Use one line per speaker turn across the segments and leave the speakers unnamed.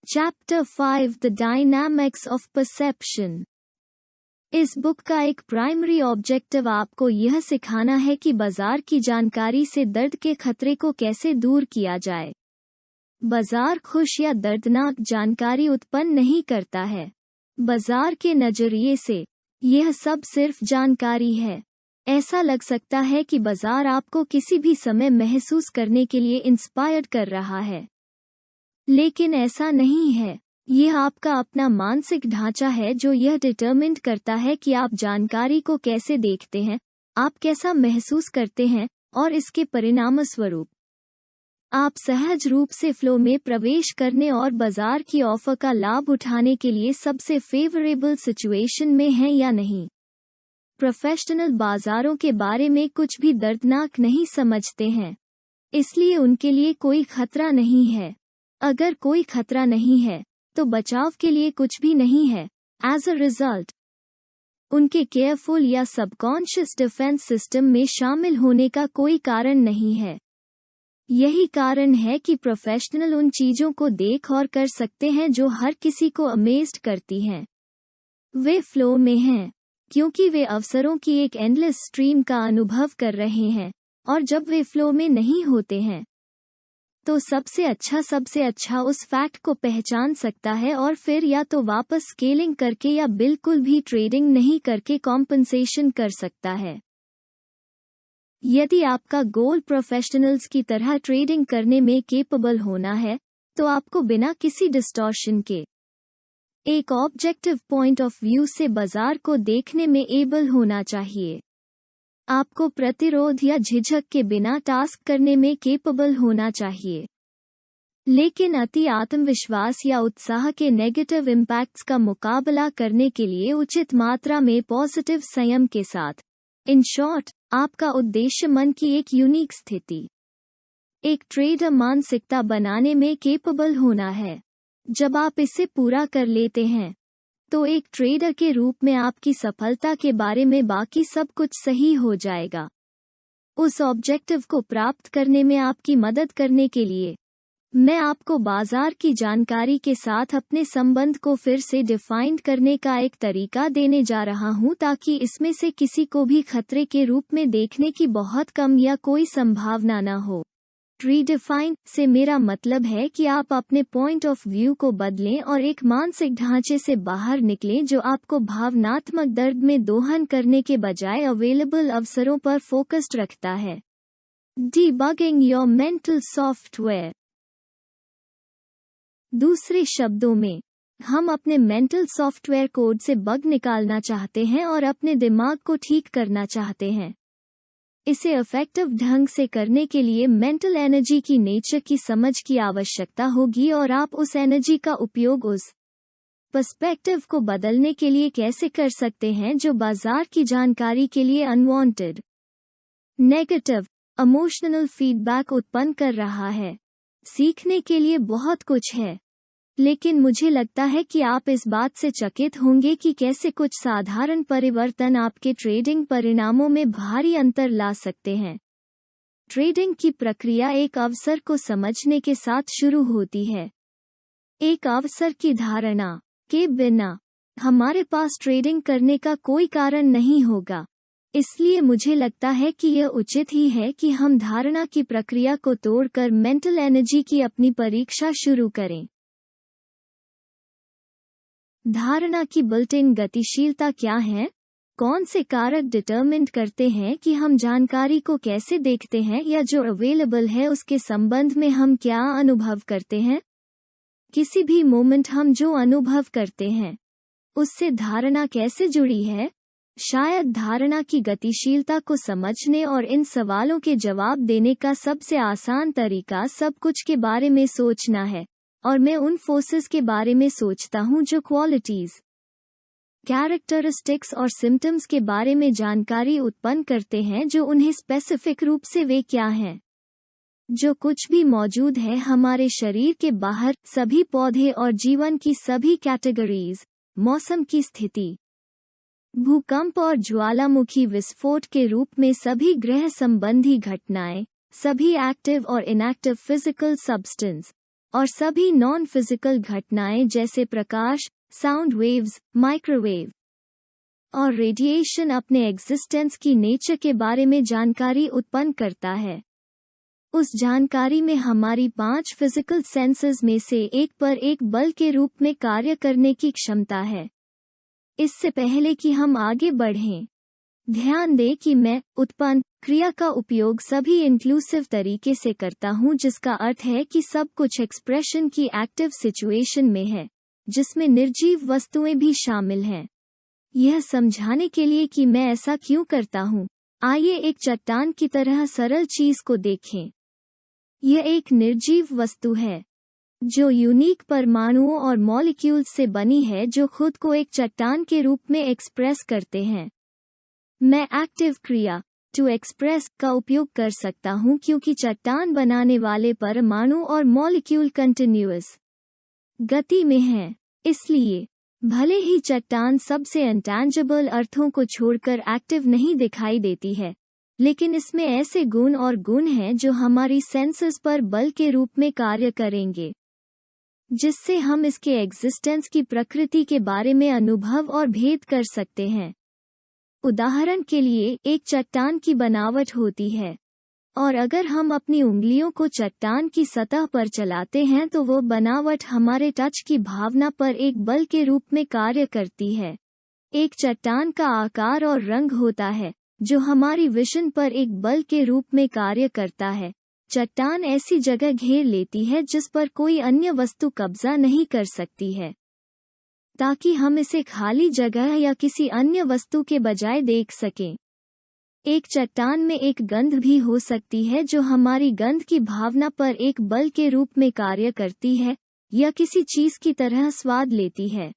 Chapter 5 the dynamics of perception. इस book का एक प्राइमरी ऑब्जेक्टिव आपको यह सिखाना है कि बाजार की जानकारी से दर्द के खतरे को कैसे दूर किया जाए। बाजार खुश या दर्दनाक जानकारी उत्पन्न नहीं करता है। बाजार के नजरिए से यह सब सिर्फ जानकारी है। ऐसा लग सकता है कि बाजार आपको किसी भी समय महसूस करने के लिए इंस्पायर्ड कर रहा है, लेकिन ऐसा नहीं है। यह आपका अपना मानसिक ढांचा है जो यह डिटरमिन करता है कि आप जानकारी को कैसे देखते हैं, आप कैसा महसूस करते हैं, और इसके परिणामस्वरूप आप सहज रूप से फ्लो में प्रवेश करने और बाजार की ऑफर का लाभ उठाने के लिए सबसे फेवरेबल सिचुएशन में हैं या नहीं। प्रोफेशनल बाजारों के बारे में कुछ भी दर्दनाक नहीं समझते हैं, इसलिए उनके लिए कोई खतरा नहीं है। अगर कोई खतरा नहीं है तो बचाव के लिए कुछ भी नहीं है। एज अ रिजल्ट, उनके केयरफुल या सबकॉन्शियस डिफेंस सिस्टम में शामिल होने का कोई कारण नहीं है। यही कारण है कि प्रोफेशनल उन चीजों को देख और कर सकते हैं जो हर किसी को अमेज्ड करती हैं। वे फ्लो में हैं क्योंकि वे अवसरों की एक एंडलेस स्ट्रीम का अनुभव कर रहे हैं, और जब वे फ्लो में नहीं होते हैं तो सबसे अच्छा उस फैक्ट को पहचान सकता है और फिर या तो वापस स्केलिंग करके या बिल्कुल भी ट्रेडिंग नहीं करके कॉम्पनसेशन कर सकता है। यदि आपका गोल प्रोफेशनल्स की तरह ट्रेडिंग करने में केपेबल होना है, तो आपको बिना किसी डिस्टॉर्शन के एक ऑब्जेक्टिव पॉइंट ऑफ व्यू से बाजार को देखने में एबल होना चाहिए। आपको प्रतिरोध या झिझक के बिना टास्क करने में केपेबल होना चाहिए। लेकिन अति आत्मविश्वास या उत्साह के नेगेटिव इम्पैक्ट्स का मुकाबला करने के लिए उचित मात्रा में पॉजिटिव संयम के साथ। इन शॉर्ट, आपका उद्देश्य मन की एक यूनिक स्थिति, एक ट्रेडर मानसिकता बनाने में केपेबल होना है। जब आप इसे पूरा कर लेते हैं तो एक ट्रेडर के रूप में आपकी सफलता के बारे में बाकी सब कुछ सही हो जाएगा। उस ऑब्जेक्टिव को प्राप्त करने में आपकी मदद करने के लिए मैं आपको बाजार की जानकारी के साथ अपने संबंध को फिर से डिफाइन करने का एक तरीका देने जा रहा हूं, ताकि इसमें से किसी को भी खतरे के रूप में देखने की बहुत कम या कोई संभावना न हो। रीडिफाइन से मेरा मतलब है कि आप अपने पॉइंट ऑफ व्यू को बदलें और एक मानसिक ढांचे से बाहर निकलें जो आपको भावनात्मक दर्द में दोहन करने के बजाय अवेलेबल अवसरों पर फोकस्ड रखता है। Debugging your mental software. दूसरे शब्दों में, हम अपने मेंटल सॉफ्टवेयर कोड से बग निकालना चाहते हैं और अपने दिमाग को ठीक करना चाहते हैं। इसे इफेक्टिव ढंग से करने के लिए मेंटल एनर्जी की नेचर की समझ की आवश्यकता होगी, और आप उस एनर्जी का उपयोग उस पर्सपेक्टिव को बदलने के लिए कैसे कर सकते हैं जो बाजार की जानकारी के लिए अनवांटेड नेगेटिव इमोशनल फीडबैक उत्पन्न कर रहा है। सीखने के लिए बहुत कुछ है, लेकिन मुझे लगता है कि आप इस बात से चकित होंगे कि कैसे कुछ साधारण परिवर्तन आपके ट्रेडिंग परिणामों में भारी अंतर ला सकते हैं। ट्रेडिंग की प्रक्रिया एक अवसर को समझने के साथ शुरू होती है। एक अवसर की धारणा के बिना हमारे पास ट्रेडिंग करने का कोई कारण नहीं होगा। इसलिए मुझे लगता है कि यह उचित ही है कि हम धारणा की प्रक्रिया को तोड़कर मेंटल एनर्जी की अपनी परीक्षा शुरू करें। धारणा की बिल्ट-इन गतिशीलता क्या है? कौन से कारक डिटरमिन करते हैं कि हम जानकारी को कैसे देखते हैं या जो अवेलेबल है उसके संबंध में हम क्या अनुभव करते हैं? किसी भी मोमेंट हम जो अनुभव करते हैं उससे धारणा कैसे जुड़ी है? शायद धारणा की गतिशीलता को समझने और इन सवालों के जवाब देने का सबसे आसान तरीका सब कुछ के बारे में सोचना है, और मैं उन फोर्सेस के बारे में सोचता हूं जो क्वालिटीज, कैरेक्टरिस्टिक्स और सिम्टम्स के बारे में जानकारी उत्पन्न करते हैं, जो उन्हें स्पेसिफिक रूप से वे क्या हैं। जो कुछ भी मौजूद है हमारे शरीर के बाहर, सभी पौधे और जीवन की सभी कैटेगरीज, मौसम की स्थिति, भूकंप और ज्वालामुखी विस्फोट के रूप में सभी ग्रह संबंधी घटनाएं, सभी एक्टिव और इनएक्टिव फिजिकल सब्सटेंस, और सभी नॉन फिजिकल घटनाएं जैसे प्रकाश, साउंड वेव्स, माइक्रोवेव और रेडिएशन अपने एग्जिस्टेंस की नेचर के बारे में जानकारी उत्पन्न करता है। उस जानकारी में हमारी 5 फिजिकल सेंसेस में से एक पर एक बल के रूप में कार्य करने की क्षमता है। इससे पहले कि हम आगे बढ़ें, ध्यान दें कि मैं उत्पन्न क्रिया का उपयोग सभी इंक्लूसिव तरीके से करता हूं, जिसका अर्थ है कि सब कुछ एक्सप्रेशन की एक्टिव सिचुएशन में है, जिसमें निर्जीव वस्तुएं भी शामिल हैं। यह समझाने के लिए कि मैं ऐसा क्यों करता हूं, आइए एक चट्टान की तरह सरल चीज को देखें। यह एक निर्जीव वस्तु है जो यूनिक परमाणुओं और मॉलिक्यूल्स से बनी है, जो खुद को एक चट्टान के रूप में एक्सप्रेस करते हैं। मैं एक्टिव क्रिया टू एक्सप्रेस का उपयोग कर सकता हूं क्योंकि चट्टान बनाने वाले परमाणु और मॉलिक्यूल कंटिन्यूअस गति में हैं। इसलिए भले ही चट्टान सबसे इंटैंजिबल अर्थों को छोड़कर एक्टिव नहीं दिखाई देती है, लेकिन इसमें ऐसे गुण और गुण हैं जो हमारी सेंसेस पर बल के रूप में कार्य करेंगे, जिससे हम इसके एग्जिस्टेंस की प्रकृति के बारे में अनुभव और भेद कर सकते हैं। उदाहरण के लिए, एक चट्टान की बनावट होती है, और अगर हम अपनी उंगलियों को चट्टान की सतह पर चलाते हैं तो वो बनावट हमारे टच की भावना पर एक बल के रूप में कार्य करती है। एक चट्टान का आकार और रंग होता है जो हमारी विजन पर एक बल के रूप में कार्य करता है। चट्टान ऐसी जगह घेर लेती है जिस पर कोई अन्य वस्तु कब्जा नहीं कर सकती है, ताकि हम इसे खाली जगह या किसी अन्य वस्तु के बजाय देख सकें। एक चट्टान में एक गंध भी हो सकती है जो हमारी गंध की भावना पर एक बल के रूप में कार्य करती है या किसी चीज की तरह स्वाद लेती है।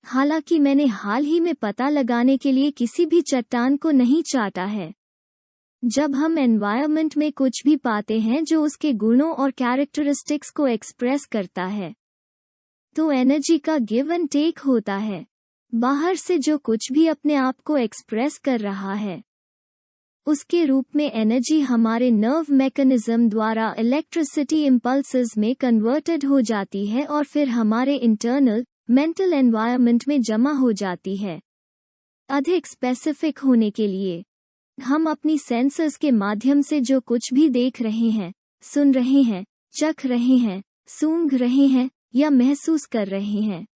हालांकि मैंने हाल ही में पता लगाने के लिए किसी भी चट्टान को नहीं चाटा है। जब हम एनवायरनमेंट में कुछ भी पाते हैं जो उसके गुणों और कैरेक्टरिस्टिक्स को एक्सप्रेस करता है, तो एनर्जी का गिव एंड टेक होता है। बाहर से जो कुछ भी अपने आप को एक्सप्रेस कर रहा है, उसके रूप में एनर्जी हमारे नर्व मैकेनिज्म द्वारा इलेक्ट्रिसिटी इम्पल्सेस में कन्वर्टेड हो जाती है और फिर हमारे इंटरनल मेंटल एनवायरनमेंट में जमा हो जाती है। अधिक स्पेसिफिक होने के लिए, हम अपनी सेंसर्स के माध्यम से जो कुछ भी देख रहे हैं, सुन रहे हैं, चख रहे हैं, सूंघ रहे हैं या महसूस कर रहे हैं,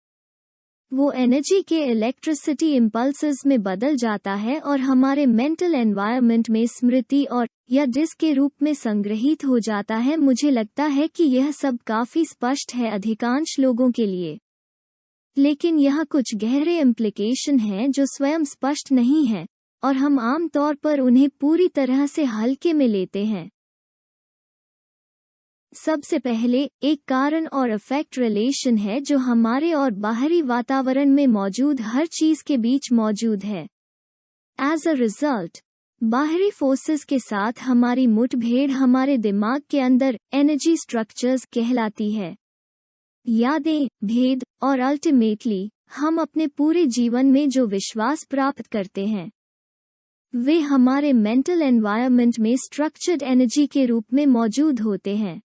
वो एनर्जी के इलेक्ट्रिसिटी इम्पल्सेस में बदल जाता है और हमारे मेंटल एनवायरनमेंट में स्मृति और या डिस्क के रूप में संग्रहित हो जाता है। मुझे लगता है कि यह सब काफी स्पष्ट है अधिकांश लोगों के लिए, लेकिन यहाँ कुछ गहरे इम्प्लीकेशन हैं जो स्वयं स्पष्ट नहीं हैं और हम आम तौर पर उन्हें पूरी तरह से हल्के में लेते हैं। सबसे पहले, एक कारण और इफेक्ट रिलेशन है जो हमारे और बाहरी वातावरण में मौजूद हर चीज के बीच मौजूद है। एज अ रिजल्ट, बाहरी फोर्सेस के साथ हमारी मुठभेड़ हमारे दिमाग के अंदर एनर्जी स्ट्रक्चर्स कहलाती है। यादें, भेद और अल्टीमेटली हम अपने पूरे जीवन में जो विश्वास प्राप्त करते हैं, वे हमारे मेंटल एनवायरनमेंट में स्ट्रक्चर्ड एनर्जी के रूप में मौजूद होते हैं।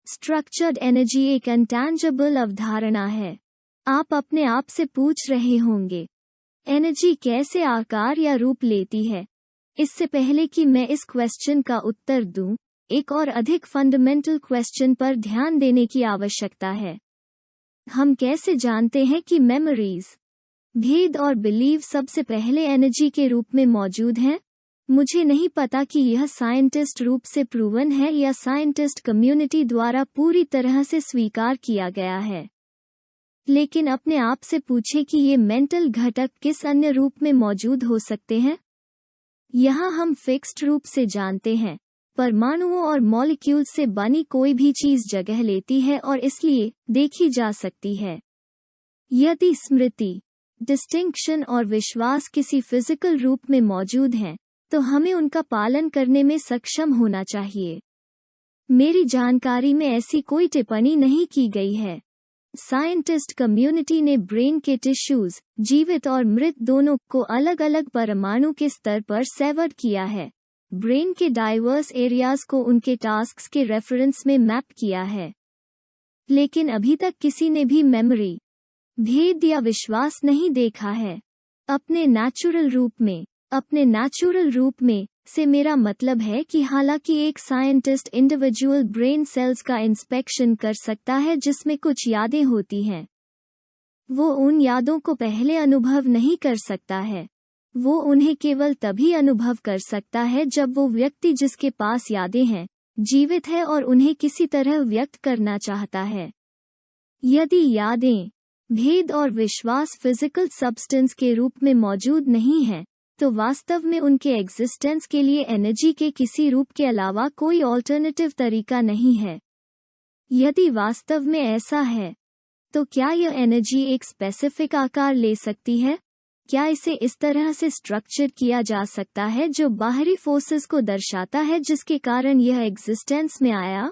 स्ट्रक्चर्ड एनर्जी एक इंटैंजिबल अवधारणा है। आप अपने आप से पूछ रहे होंगे, एनर्जी कैसे आकार या रूप लेती है? इससे पहले कि मैं इस क्वेश्चन का उत्तर दूं, एक और अधिक फंडामेंटल क्वेश्चन पर ध्यान देने की आवश्यकता है। हम कैसे जानते हैं कि मेमोरीज, भेद और बिलीव सबसे पहले एनर्जी के रूप में मौजूद हैं? मुझे नहीं पता कि यह साइंटिस्ट रूप से प्रूवन है या साइंटिस्ट कम्युनिटी द्वारा पूरी तरह से स्वीकार किया गया है, लेकिन अपने आप से पूछें कि ये मेंटल घटक किस अन्य रूप में मौजूद हो सकते हैं। यहाँ हम फिक्स्ड रूप से जानते हैं, परमाणुओं और मॉलिक्यूल से बनी कोई भी चीज जगह लेती है और इसलिए देखी जा सकती है। यदि स्मृति, डिस्टिंक्शन और विश्वास किसी फिजिकल रूप में मौजूद हैं, तो हमें उनका पालन करने में सक्षम होना चाहिए। मेरी जानकारी में ऐसी कोई टिप्पणी नहीं की गई है। साइंटिस्ट कम्युनिटी ने ब्रेन के टिश्यूज, जीवित और मृत दोनों, को अलग अलग परमाणु के स्तर पर सेवर्ड किया है। ब्रेन के डाइवर्स एरियाज को उनके टास्क्स के रेफरेंस में मैप किया है। लेकिन अभी तक किसी ने भी मेमोरी, भेद या विश्वास नहीं देखा है अपने नेचुरल रूप में से मेरा मतलब है कि हालांकि एक साइंटिस्ट इंडिविजुअल ब्रेन सेल्स का इंस्पेक्शन कर सकता है जिसमें कुछ यादें होती हैं, वो उन यादों को पहले अनुभव नहीं कर सकता है। वो उन्हें केवल तभी अनुभव कर सकता है जब वो व्यक्ति जिसके पास यादें हैं जीवित है और उन्हें किसी तरह व्यक्त करना चाहता है। यदि यादें, भेद और विश्वास फिजिकल सब्सटेंस के रूप में मौजूद नहीं है, तो वास्तव में उनके एग्जिस्टेंस के लिए एनर्जी के किसी रूप के अलावा कोई ऑल्टरनेटिव तरीका नहीं है। यदि वास्तव में ऐसा है, तो क्या यह एनर्जी एक स्पेसिफिक आकार ले सकती है? क्या इसे इस तरह से स्ट्रक्चर किया जा सकता है जो बाहरी फोर्सेस को दर्शाता है जिसके कारण यह एग्जिस्टेंस में आया?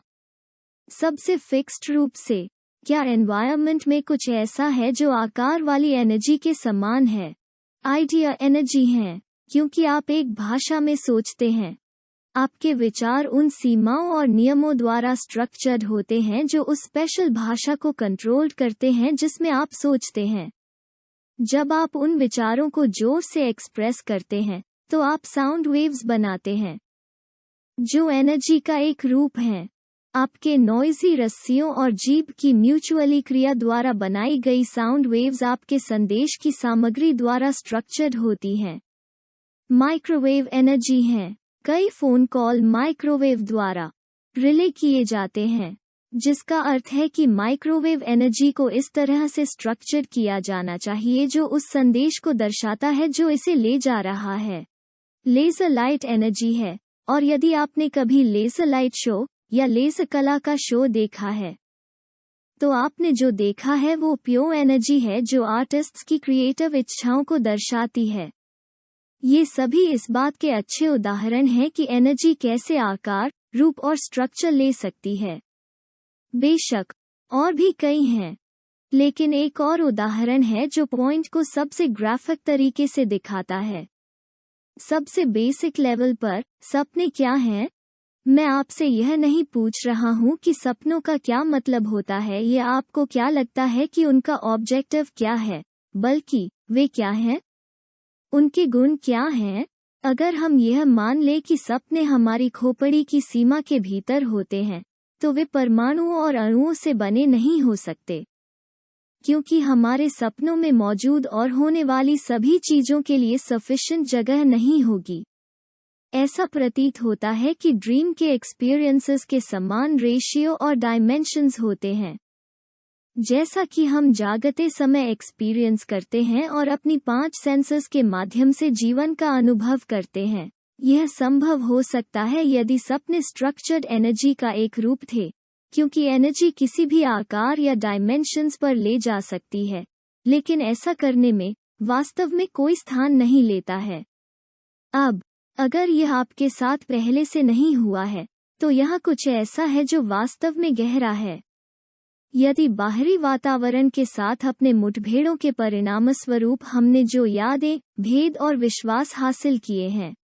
सबसे फिक्स्ड रूप से, क्या एनवायरनमेंट में कुछ ऐसा है जो आकार वाली एनर्जी के समान है? आइडिया एनर्जी है, क्योंकि आप एक भाषा में सोचते हैं। आपके विचार उन सीमाओं और नियमों द्वारा स्ट्रक्चर्ड होते हैं जो उस स्पेशल भाषा को कंट्रोल करते हैं जिसमें आप सोचते हैं। जब आप उन विचारों को जोर से एक्सप्रेस करते हैं, तो आप साउंड वेव्स बनाते हैं, जो एनर्जी का एक रूप है। आपके नॉइजी रस्सियों और जीभ की म्यूचुअली क्रिया द्वारा बनाई गई साउंड वेव्स आपके संदेश की सामग्री द्वारा स्ट्रक्चर्ड होती हैं। माइक्रोवेव एनर्जी है। कई फोन कॉल माइक्रोवेव द्वारा रिले किए जाते हैं, जिसका अर्थ है कि माइक्रोवेव एनर्जी को इस तरह से स्ट्रक्चर किया जाना चाहिए जो उस संदेश को दर्शाता है जो इसे ले जा रहा है। लेजर लाइट एनर्जी है, और यदि आपने कभी लेजर लाइट शो या लेजर कला का शो देखा है, तो आपने जो देखा है वो प्योर एनर्जी है जो आर्टिस्ट्स की क्रिएटिव इच्छाओं को दर्शाती है। ये सभी इस बात के अच्छे उदाहरण हैं कि एनर्जी कैसे आकार, रूप और स्ट्रक्चर ले सकती है। बेशक और भी कई हैं, लेकिन एक और उदाहरण है जो पॉइंट को सबसे ग्राफिक तरीके से दिखाता है। सबसे बेसिक लेवल पर, सपने क्या हैं? मैं आपसे यह नहीं पूछ रहा हूं कि सपनों का क्या मतलब होता है या आपको क्या लगता है कि उनका ऑब्जेक्टिव क्या है, बल्कि वे क्या हैं? उनके गुण क्या हैं? अगर हम यह मान लें कि सपने हमारी खोपड़ी की सीमा के भीतर होते हैं, तो वे परमाणुओं और अणुओं से बने नहीं हो सकते, क्योंकि हमारे सपनों में मौजूद और होने वाली सभी चीजों के लिए सफिशिएंट जगह नहीं होगी। ऐसा प्रतीत होता है कि ड्रीम के एक्सपीरियंसेस के समान रेशियो और डायमेंशंस होते हैं, जैसा कि हम जागते समय एक्सपीरियंस करते हैं और अपनी 5 सेंसेस के माध्यम से जीवन का अनुभव करते हैं। यह संभव हो सकता है यदि सपने स्ट्रक्चर्ड एनर्जी का एक रूप थे, क्योंकि एनर्जी किसी भी आकार या डायमेंशंस पर ले जा सकती है, लेकिन ऐसा करने में वास्तव में कोई स्थान नहीं लेता है। अब अगर यह आपके साथ पहले से नहीं हुआ है, तो यह कुछ ऐसा है जो वास्तव में गहरा है। यदि बाहरी वातावरण के साथ अपने मुठभेड़ों के परिणामस्वरूप हमने जो यादें, भेद और विश्वास हासिल किए हैं,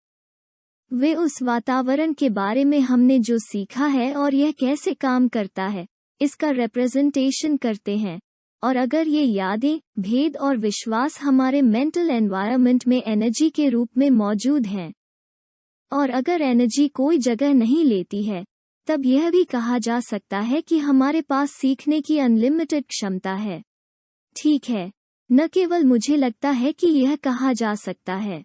वे उस वातावरण के बारे में हमने जो सीखा है और यह कैसे काम करता है, इसका रिप्रेजेंटेशन करते हैं। और अगर ये यादें, भेद और विश्वास हमारे मेंटल एनवायरनमेंट में एनर्जी के रूप में मौजूद हैं, और अगर एनर्जी कोई जगह नहीं लेती है, तब यह भी कहा जा सकता है कि हमारे पास सीखने की अनलिमिटेड क्षमता है। ठीक है, न केवल मुझे लगता है कि यह कहा जा सकता है,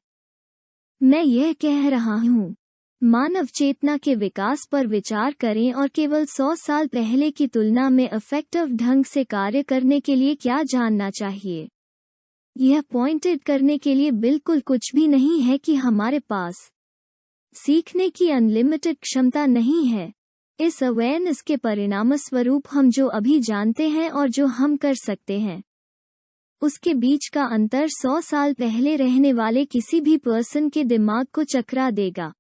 मैं यह कह रहा हूँ। मानव चेतना के विकास पर विचार करें और केवल 100 साल पहले की तुलना में इफेक्टिव ढंग से कार्य करने के लिए क्या जानना चाहिए। यह पॉइंटेड करने के लिए बिल्कुल कुछ भी नहीं है कि हमारे पास सीखने की अनलिमिटेड क्षमता नहीं है। इस अवेयरनेस के परिणामस्वरूप हम जो अभी जानते हैं और जो हम कर सकते हैं, उसके बीच का अंतर 100 साल पहले रहने वाले किसी भी पर्सन के दिमाग को चकरा देगा।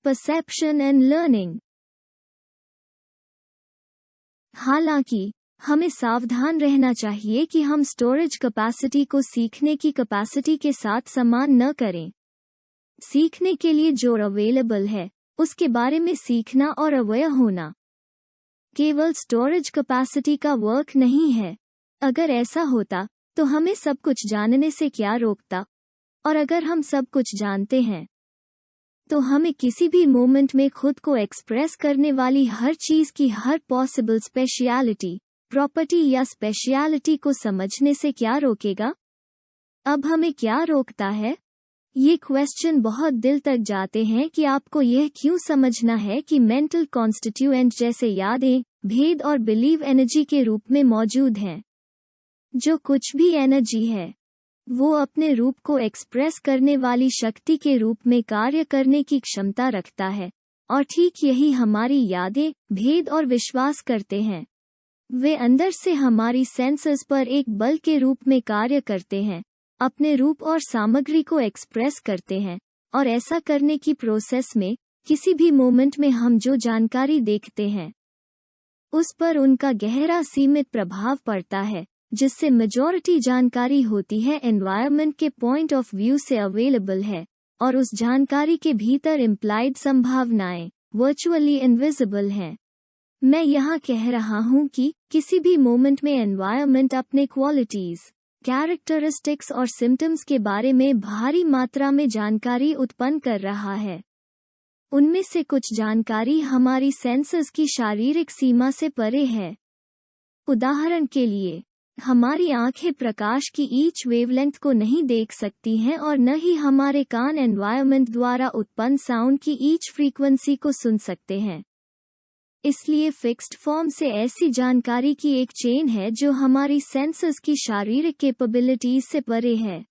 Perception and learning. हालांकि हमें सावधान रहना चाहिए कि हम स्टोरेज कैपेसिटी को सीखने की कैपेसिटी के साथ समान न करें। सीखने के लिए जो अवेलेबल है, उसके बारे में सीखना और अवेयर होना, केवल स्टोरेज कैपेसिटी का वर्क नहीं है। अगर ऐसा होता तो हमें सब कुछ जानने से क्या रोकता? और अगर हम सब कुछ जानते हैं तो हमें किसी भी मोमेंट में खुद को एक्सप्रेस करने वाली हर चीज की हर पॉसिबल स्पेशलिटी, प्रॉपर्टी या स्पेशलिटी को समझने से क्या रोकेगा? अब हमें क्या रोकता है? ये क्वेश्चन बहुत दिल तक जाते हैं कि आपको यह क्यों समझना है कि मेंटल कॉन्स्टिट्यूएंट जैसे यादें, भेद और बिलीव एनर्जी के रूप में मौजूद हैं। जो कुछ भी एनर्जी है वो अपने रूप को एक्सप्रेस करने वाली शक्ति के रूप में कार्य करने की क्षमता रखता है, और ठीक यही हमारी यादें, भेद और विश्वास करते हैं। वे अंदर से हमारी सेंसेस पर एक बल के रूप में कार्य करते हैं, अपने रूप और सामग्री को एक्सप्रेस करते हैं, और ऐसा करने की प्रोसेस में किसी भी मोमेंट में हम जो जानकारी देखते हैं उस पर उनका गहरा सीमित प्रभाव पड़ता है, जिससे मेजॉरिटी जानकारी होती है एनवायरनमेंट के पॉइंट ऑफ व्यू से अवेलेबल है, और उस जानकारी के भीतर इम्प्लाइड संभावनाएं वर्चुअली इनविजिबल हैं। मैं यहाँ कह रहा हूँ कि किसी भी मोमेंट में एनवायरनमेंट अपने क्वालिटीज, कैरेक्टरिस्टिक्स और सिम्टम्स के बारे में भारी मात्रा में जानकारी उत्पन्न कर रहा है। उनमें से कुछ जानकारी हमारी सेंसेस की शारीरिक सीमा से परे है। उदाहरण के लिए, हमारी आंखें प्रकाश की ईच वेवलेंथ को नहीं देख सकती हैं और न ही हमारे कान एनवायरनमेंट द्वारा उत्पन्न साउंड की ईच फ्रीक्वेंसी को सुन सकते हैं। इसलिए फिक्स्ड फॉर्म से ऐसी जानकारी की एक चेन है जो हमारी सेंसेस की शारीरिक कैपेबिलिटीज से परे है।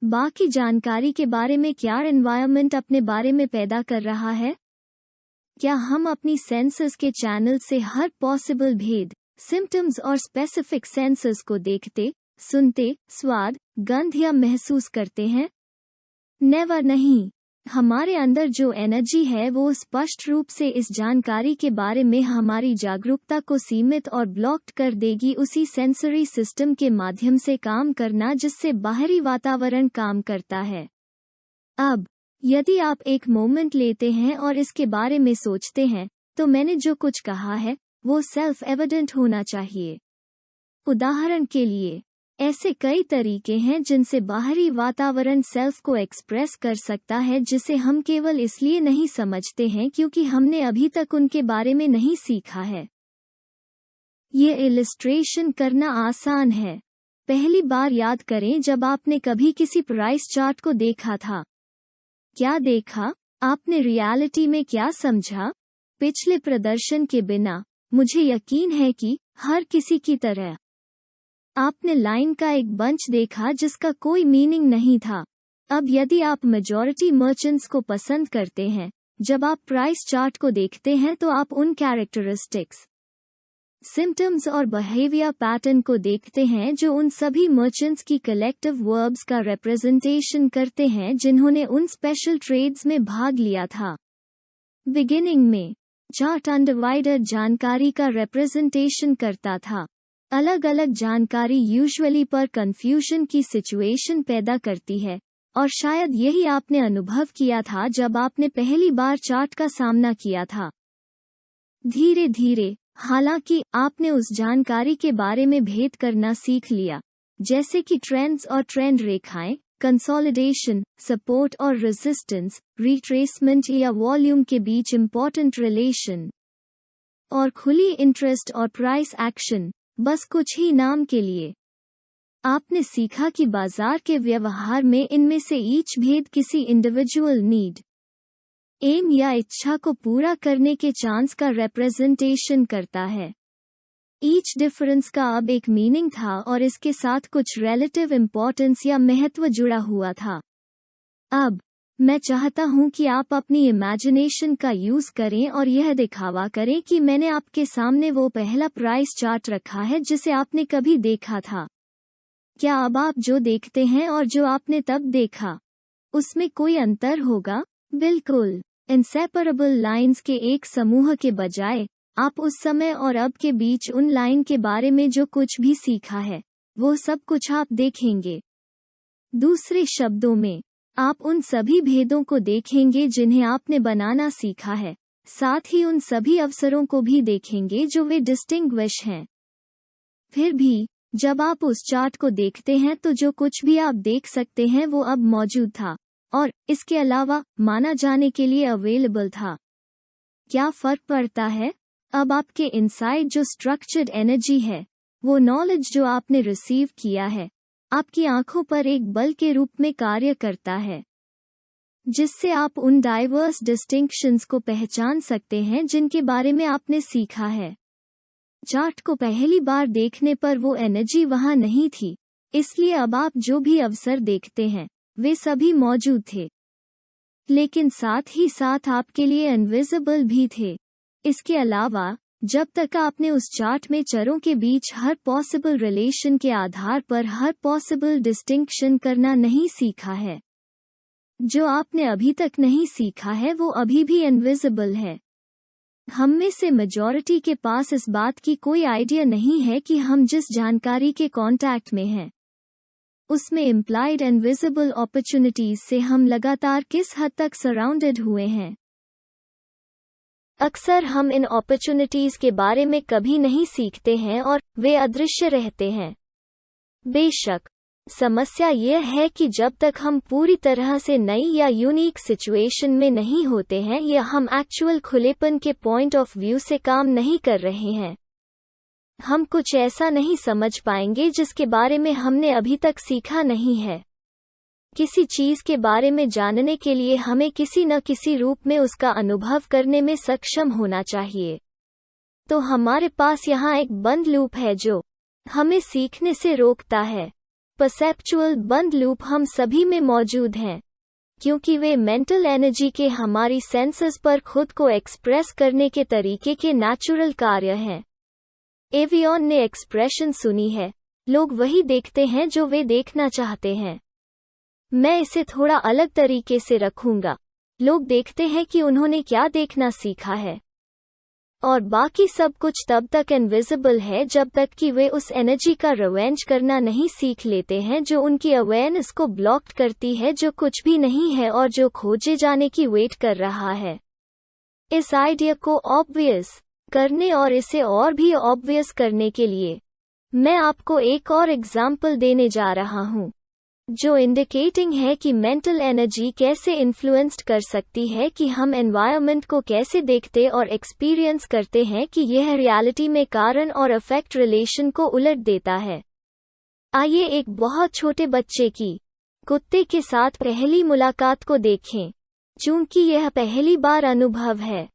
बाकी जानकारी के बारे में क्या एनवायरनमेंट अपने बारे में पैदा कर रहा है? क्या हम अपनी सेंसेस के चैनल से हर पॉसिबल भेद, सिम्टम्स और स्पेसिफिक सेंसेस को देखते, सुनते, स्वाद, गंध या महसूस करते हैं? नेवर नहीं। हमारे अंदर जो एनर्जी है वो स्पष्ट रूप से इस जानकारी के बारे में हमारी जागरूकता को सीमित और ब्लॉक्ड कर देगी, उसी सेंसरी सिस्टम के माध्यम से काम करना जिससे बाहरी वातावरण काम करता है। अब यदि आप एक मोमेंट लेते हैं और इसके बारे में सोचते हैं, तो मैंने जो कुछ कहा है वो सेल्फ एविडेंट होना चाहिए। उदाहरण के लिए, ऐसे कई तरीके हैं जिनसे बाहरी वातावरण सेल्फ को एक्सप्रेस कर सकता है जिसे हम केवल इसलिए नहीं समझते हैं क्योंकि हमने अभी तक उनके बारे में नहीं सीखा है। ये इलस्ट्रेशन करना आसान है। पहली बार याद करें जब आपने कभी किसी प्राइस चार्ट को देखा था। क्या देखा? आपने रियलिटी में क्या समझा? पिछले प्रदर्शन के बिना मुझे यकीन है कि हर किसी की तरह आपने लाइन का एक बंच देखा जिसका कोई मीनिंग नहीं था। अब यदि आप मेजॉरिटी मर्चेंट्स को पसंद करते हैं, जब आप प्राइस चार्ट को देखते हैं तो आप उन कैरेक्टरिस्टिक्स, सिम्टम्स और बिहेवियर पैटर्न को देखते हैं जो उन सभी मर्चेंट्स की कलेक्टिव वर्ब्स का रिप्रेजेंटेशन करते हैं जिन्होंने उन स्पेशल ट्रेड्स में भाग लिया था। बिगिनिंग में चार्ट अनडिवाइडेड जानकारी का रिप्रेजेंटेशन करता था। अलग अलग जानकारी यूजुअली पर कंफ्यूजन की सिचुएशन पैदा करती है, और शायद यही आपने अनुभव किया था जब आपने पहली बार चार्ट का सामना किया था। धीरे धीरे, हालांकि आपने उस जानकारी के बारे में भेद करना सीख लिया, जैसे कि ट्रेंड्स और ट्रेंड रेखाएं, कंसोलिडेशन, सपोर्ट और रेजिस्टेंस, रिट्रेसमेंट या वॉल्यूम के बीच इंपॉर्टेंट रिलेशन, और खुली इंटरेस्ट और प्राइस एक्शन, बस कुछ ही नाम के लिए। आपने सीखा कि बाजार के व्यवहार में इनमें से ईच भेद किसी इंडिविजुअल नीड, एम या इच्छा को पूरा करने के चांस का रिप्रेजेंटेशन करता है। ईच डिफरेंस का अब एक मीनिंग था और इसके साथ कुछ रिलेटिव इंपॉर्टेंस या महत्व जुड़ा हुआ था। अब मैं चाहता हूं कि आप अपनी इमेजिनेशन का यूज करें और यह दिखावा करें कि मैंने आपके सामने वो पहला प्राइस चार्ट रखा है जिसे आपने कभी देखा था। क्या अब आप जो देखते हैं और जो आपने तब देखा, उसमें कोई अंतर होगा? बिल्कुल। इनसेपरेबल लाइंस के एक समूह के बजाय, आप उस समय और अब के बीच उन लाइन के बारे में जो कुछ भी सीखा है, वो सब कुछ आप देखेंगे। दूसरे शब्दों में, आप उन सभी भेदों को देखेंगे जिन्हें आपने बनाना सीखा है, साथ ही उन सभी अवसरों को भी देखेंगे जो वे डिस्टिंग्विश हैं। फिर भी जब आप उस चार्ट को देखते हैं तो जो कुछ भी आप देख सकते हैं वो अब मौजूद था और इसके अलावा माना जाने के लिए अवेलेबल था। क्या फर्क पड़ता है? अब आपके इनसाइड जो स्ट्रक्चर्ड एनर्जी है, वो नॉलेज जो आपने रिसीव किया है, आपकी आंखों पर एक बल के रूप में कार्य करता है, जिससे आप उन डाइवर्स डिस्टिंक्शंस को पहचान सकते हैं जिनके बारे में आपने सीखा है। चार्ट को पहली बार देखने पर वो एनर्जी वहां नहीं थी, इसलिए अब आप जो भी अवसर देखते हैं वे सभी मौजूद थे, लेकिन साथ ही साथ आपके लिए इनविजिबल भी थे। इसके अलावा जब तक आपने उस चार्ट में चरों के बीच हर पॉसिबल रिलेशन के आधार पर हर पॉसिबल डिस्टिंक्शन करना नहीं सीखा है, जो आपने अभी तक नहीं सीखा है वो अभी भी इनविजिबल है। हम में से मेजॉरिटी के पास इस बात की कोई आइडिया नहीं है कि हम जिस जानकारी के कांटेक्ट में हैं, उसमें इम्प्लाइड इनविजिबल अपॉर्चुनिटीज से हम लगातार किस हद तक सराउंडेड हुए हैं। अक्सर हम इन अपॉर्चुनिटीज के बारे में कभी नहीं सीखते हैं और वे अदृश्य रहते हैं। बेशक समस्या यह है कि जब तक हम पूरी तरह से नई या यूनिक सिचुएशन में नहीं होते हैं या हम एक्चुअल खुलेपन के पॉइंट ऑफ व्यू से काम नहीं कर रहे हैं, हम कुछ ऐसा नहीं समझ पाएंगे जिसके बारे में हमने अभी तक सीखा नहीं है। किसी चीज के बारे में जानने के लिए हमें किसी न किसी रूप में उसका अनुभव करने में सक्षम होना चाहिए। तो हमारे पास यहाँ एक बंद लूप है जो हमें सीखने से रोकता है। परसेप्चुअल बंद लूप हम सभी में मौजूद हैं, क्योंकि वे मेंटल एनर्जी के हमारी सेंसेस पर खुद को एक्सप्रेस करने के तरीके के नेचुरल कार्य हैं। एवियन ने एक्सप्रेशन सुनी है, लोग वही देखते हैं जो वे देखना चाहते हैं। मैं इसे थोड़ा अलग तरीके से रखूंगा, लोग देखते हैं कि उन्होंने क्या देखना सीखा है, और बाकी सब कुछ तब तक इनविजिबल है जब तक कि वे उस एनर्जी का रिवेंज करना नहीं सीख लेते हैं जो उनकी अवेयरनेस को ब्लॉक करती है, जो कुछ भी नहीं है और जो खोजे जाने की वेट कर रहा है। इस आइडिया को ऑब्वियस करने और इसे और भी ऑब्वियस करने के लिए मैं आपको एक और एग्जाम्पल देने जा रहा हूँ, जो इंडिकेटिंग है कि मेंटल एनर्जी कैसे इन्फ्लुएंस्ड कर सकती है कि हम एनवायरनमेंट को कैसे देखते और एक्सपीरियंस करते हैं, कि यह रियलिटी में कारण और इफेक्ट रिलेशन को उलट देता है। आइए एक बहुत छोटे बच्चे की कुत्ते के साथ पहली मुलाकात को देखें। चूंकि यह पहली बार अनुभव है,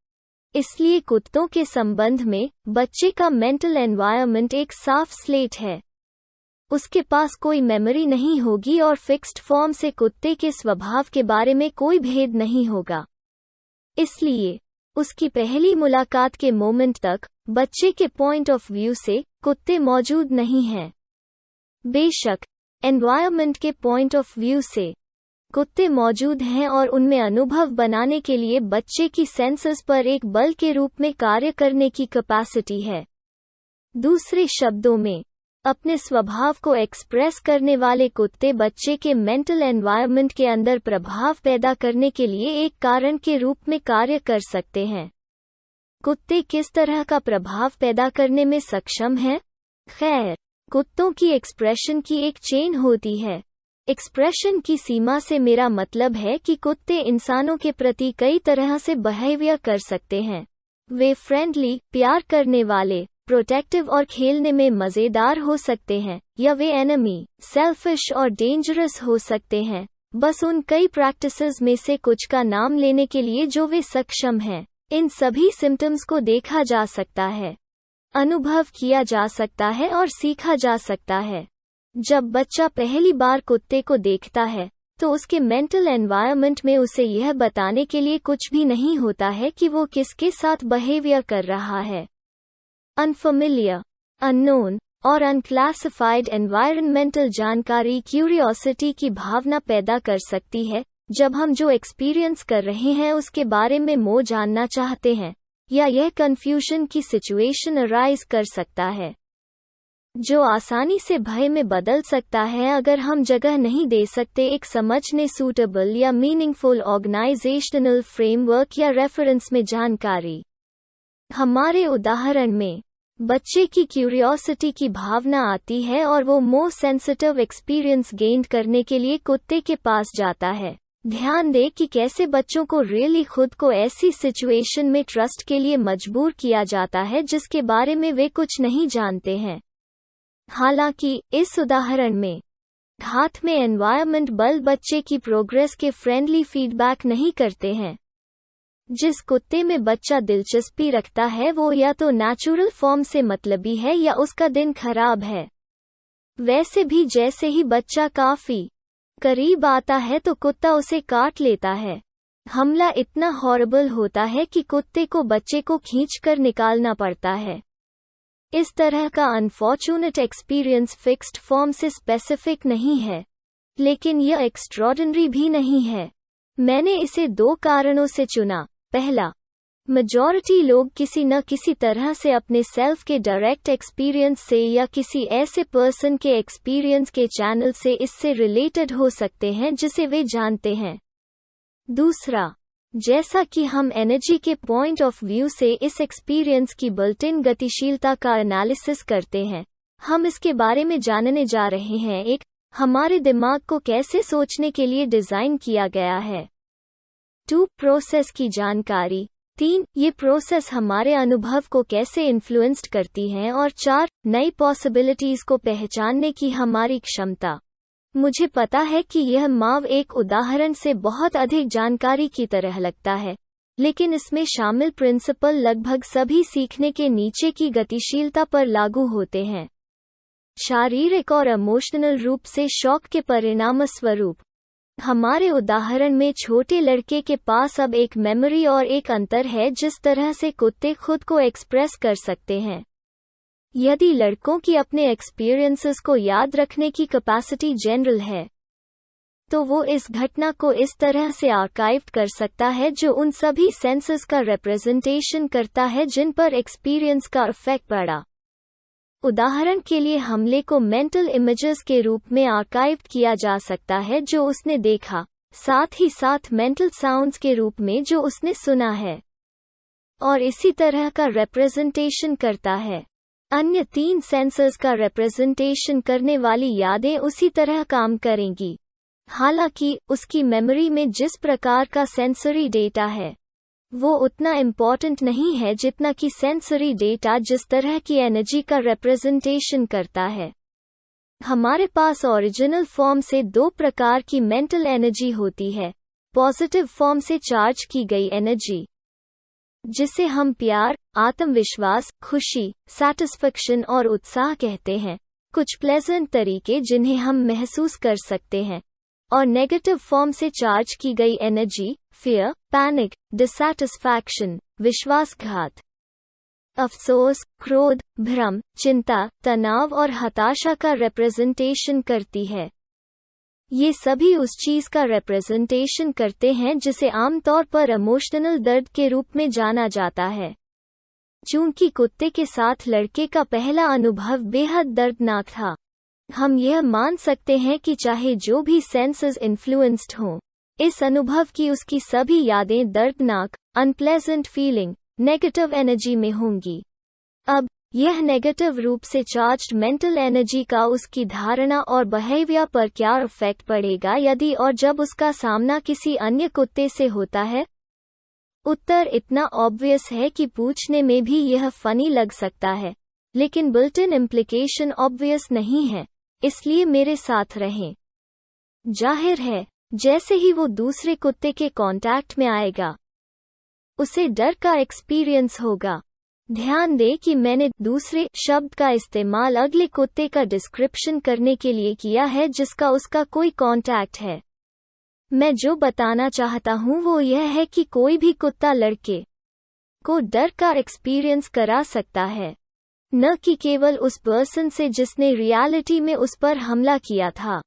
इसलिए कुत्तों के संबंध में बच्चे का मेंटल एनवायरनमेंट एक साफ स्लेट है। उसके पास कोई मेमोरी नहीं होगी और फिक्स्ड फॉर्म से कुत्ते के स्वभाव के बारे में कोई भेद नहीं होगा। इसलिए उसकी पहली मुलाकात के मोमेंट तक बच्चे के पॉइंट ऑफ व्यू से कुत्ते मौजूद नहीं हैं। बेशक एनवायरनमेंट के पॉइंट ऑफ व्यू से कुत्ते मौजूद हैं और उनमें अनुभव बनाने के लिए बच्चे की सेंसेस पर एक बल के रूप में कार्य करने की कैपेसिटी है। दूसरे शब्दों में, अपने स्वभाव को एक्सप्रेस करने वाले कुत्ते बच्चे के मेंटल एनवायरनमेंट के अंदर प्रभाव पैदा करने के लिए एक कारण के रूप में कार्य कर सकते हैं। कुत्ते किस तरह का प्रभाव पैदा करने में सक्षम हैं? खैर, कुत्तों की एक्सप्रेशन की एक चेन होती है। एक्सप्रेशन की सीमा से मेरा मतलब है कि कुत्ते इंसानों के प्रति कई तरह से बिहेवियर कर सकते हैं। वे फ्रेंडली, प्यार करने वाले, प्रोटेक्टिव और खेलने में मज़ेदार हो सकते हैं, या वे एनिमी, सेल्फिश और डेंजरस हो सकते हैं, बस उन कई प्रैक्टिसेस में से कुछ का नाम लेने के लिए जो वे सक्षम हैं। इन सभी सिम्टम्स को देखा जा सकता है, अनुभव किया जा सकता है और सीखा जा सकता है। जब बच्चा पहली बार कुत्ते को देखता है, तो उसके मेंटल एनवायरनमेंट में उसे यह बताने के लिए कुछ भी नहीं होता है कि वो किसके साथ बिहेवियर कर रहा है। अनफेमिलियर, अननोन और अनक्लासिफाइड एनवायरनमेंटल जानकारी क्यूरियोसिटी की भावना पैदा कर सकती है। जब हम जो एक्सपीरियंस कर रहे हैं उसके बारे में जानना चाहते हैं, या यह कन्फ्यूजन की सिचुएशन अराइज कर सकता है। जो आसानी से भय में बदल सकता है अगर हम जगह नहीं दे सकते एक समझने सूटेबल या मीनिंगफुल ऑर्गेनाइजेशनल फ्रेमवर्क या रेफरेंस में जानकारी। हमारे उदाहरण में बच्चे की क्यूरियोसिटी की भावना आती है और वो मोर सेंसिटिव एक्सपीरियंस गेन करने के लिए कुत्ते के पास जाता है। ध्यान दें कि कैसे बच्चों को रियली खुद को ऐसी सिचुएशन में ट्रस्ट के लिए मजबूर किया जाता है जिसके बारे में वे कुछ नहीं जानते हैं। हालांकि इस उदाहरण में हाथ में एनवायरनमेंट बल बच्चे की प्रोग्रेस के फ्रेंडली फीडबैक नहीं करते हैं। जिस कुत्ते में बच्चा दिलचस्पी रखता है वो या तो नेचुरल फॉर्म से मतलबी है या उसका दिन खराब है। वैसे भी जैसे ही बच्चा काफी करीब आता है तो कुत्ता उसे काट लेता है। हमला इतना हॉरिबल होता है कि कुत्ते को बच्चे को खींचकर निकालना पड़ता है। इस तरह का अनफॉर्चुनेट एक्सपीरियंस फिक्स्ड फॉर्म से स्पेसिफिक नहीं है, लेकिन यह एक्स्ट्रॉर्डिनरी भी नहीं है। मैंने इसे 2 कारणों से चुना। पहला, मेजॉरिटी लोग किसी न किसी तरह से अपने सेल्फ के डायरेक्ट एक्सपीरियंस से या किसी ऐसे पर्सन के एक्सपीरियंस के चैनल से इससे रिलेटेड हो सकते हैं जिसे वे जानते हैं। दूसरा, जैसा कि हम एनर्जी के पॉइंट ऑफ व्यू से इस एक्सपीरियंस की बिल्ट इन गतिशीलता का एनालिसिस करते हैं, हम इसके बारे में जानने जा रहे हैं। 1. हमारे दिमाग को कैसे सोचने के लिए डिज़ाइन किया गया है। 2. प्रोसेस की जानकारी। 3. ये प्रोसेस हमारे अनुभव को कैसे इन्फ्लुएंस्ड करती हैं। और 4. नई पॉसिबिलिटीज को पहचानने की हमारी क्षमता। मुझे पता है कि यह माव एक उदाहरण से बहुत अधिक जानकारी की तरह लगता है, लेकिन इसमें शामिल प्रिंसिपल लगभग सभी सीखने के नीचे की गतिशीलता पर लागू होते हैं। शारीरिक और इमोशनल रूप से शॉक के परिणामस्वरूप हमारे उदाहरण में छोटे लड़के के पास अब एक मेमोरी और एक अंतर है जिस तरह से कुत्ते खुद को एक्सप्रेस कर सकते हैं। यदि लड़कों की अपने एक्सपीरियंसेस को याद रखने की कैपेसिटी जनरल है, तो वो इस घटना को इस तरह से आर्काइव कर सकता है जो उन सभी सेंसेस का रिप्रेजेंटेशन करता है जिन पर एक्सपीरियंस का इफेक्ट पड़ा। उदाहरण के लिए हमले को मेंटल इमेजेस के रूप में आर्काइव किया जा सकता है जो उसने देखा, साथ ही साथ मेंटल साउंड्स के रूप में जो उसने सुना है, और इसी तरह का रिप्रेजेंटेशन करता है। अन्य 3 सेंसर्स का रिप्रेजेंटेशन करने वाली यादें उसी तरह काम करेंगी। हालांकि उसकी मेमोरी में जिस प्रकार का सेंसरी डेटा है वो उतना इम्पॉर्टेंट नहीं है जितना कि सेंसरी डेटा जिस तरह की एनर्जी का रिप्रेजेंटेशन करता है। हमारे पास ओरिजिनल फॉर्म से 2 प्रकार की मेंटल एनर्जी होती है। पॉजिटिव फॉर्म से चार्ज की गई एनर्जी, जिसे हम प्यार, आत्मविश्वास, खुशी, सैटिस्फैक्शन और उत्साह कहते हैं, कुछ प्लेजेंट तरीके जिन्हें हम महसूस कर सकते हैं। और नेगेटिव फॉर्म से चार्ज की गई एनर्जी, फियर, पैनिक, डिसैटिस्फैक्शन, विश्वासघात, अफसोस, क्रोध, भ्रम, चिंता, तनाव और हताशा का रिप्रेजेंटेशन करती है। ये सभी उस चीज का रिप्रेजेंटेशन करते हैं जिसे आमतौर पर इमोशनल दर्द के रूप में जाना जाता है। चूंकि कुत्ते के साथ लड़के का पहला अनुभव बेहद दर्दनाक था, हम यह मान सकते हैं कि चाहे जो भी सेंसेस इन्फ्लुएंस्ड हों, इस अनुभव की उसकी सभी यादें दर्दनाक, अनप्लेजेंट फीलिंग, नेगेटिव एनर्जी में होंगी। अब यह नेगेटिव रूप से चार्ज्ड मेंटल एनर्जी का उसकी धारणा और बिहेवियर पर क्या इफेक्ट पड़ेगा यदि और जब उसका सामना किसी अन्य कुत्ते से होता है? उत्तर इतना ऑब्वियस है कि पूछने में भी यह फनी लग सकता है, लेकिन बिल्ट इन इम्प्लीकेशन ऑब्वियस नहीं है, इसलिए मेरे साथ रहें। जाहिर है, जैसे ही वो दूसरे कुत्ते के कांटेक्ट में आएगा, उसे डर का एक्सपीरियंस होगा। ध्यान दें कि मैंने दूसरे शब्द का इस्तेमाल अगले कुत्ते का डिस्क्रिप्शन करने के लिए किया है जिसका उसका कोई कांटेक्ट है। मैं जो बताना चाहता हूँ वो यह है कि कोई भी कुत्ता लड़के को डर का एक्सपीरियंस करा सकता है, न कि केवल उस पर्सन से जिसने रियलिटी में उस पर हमला किया था।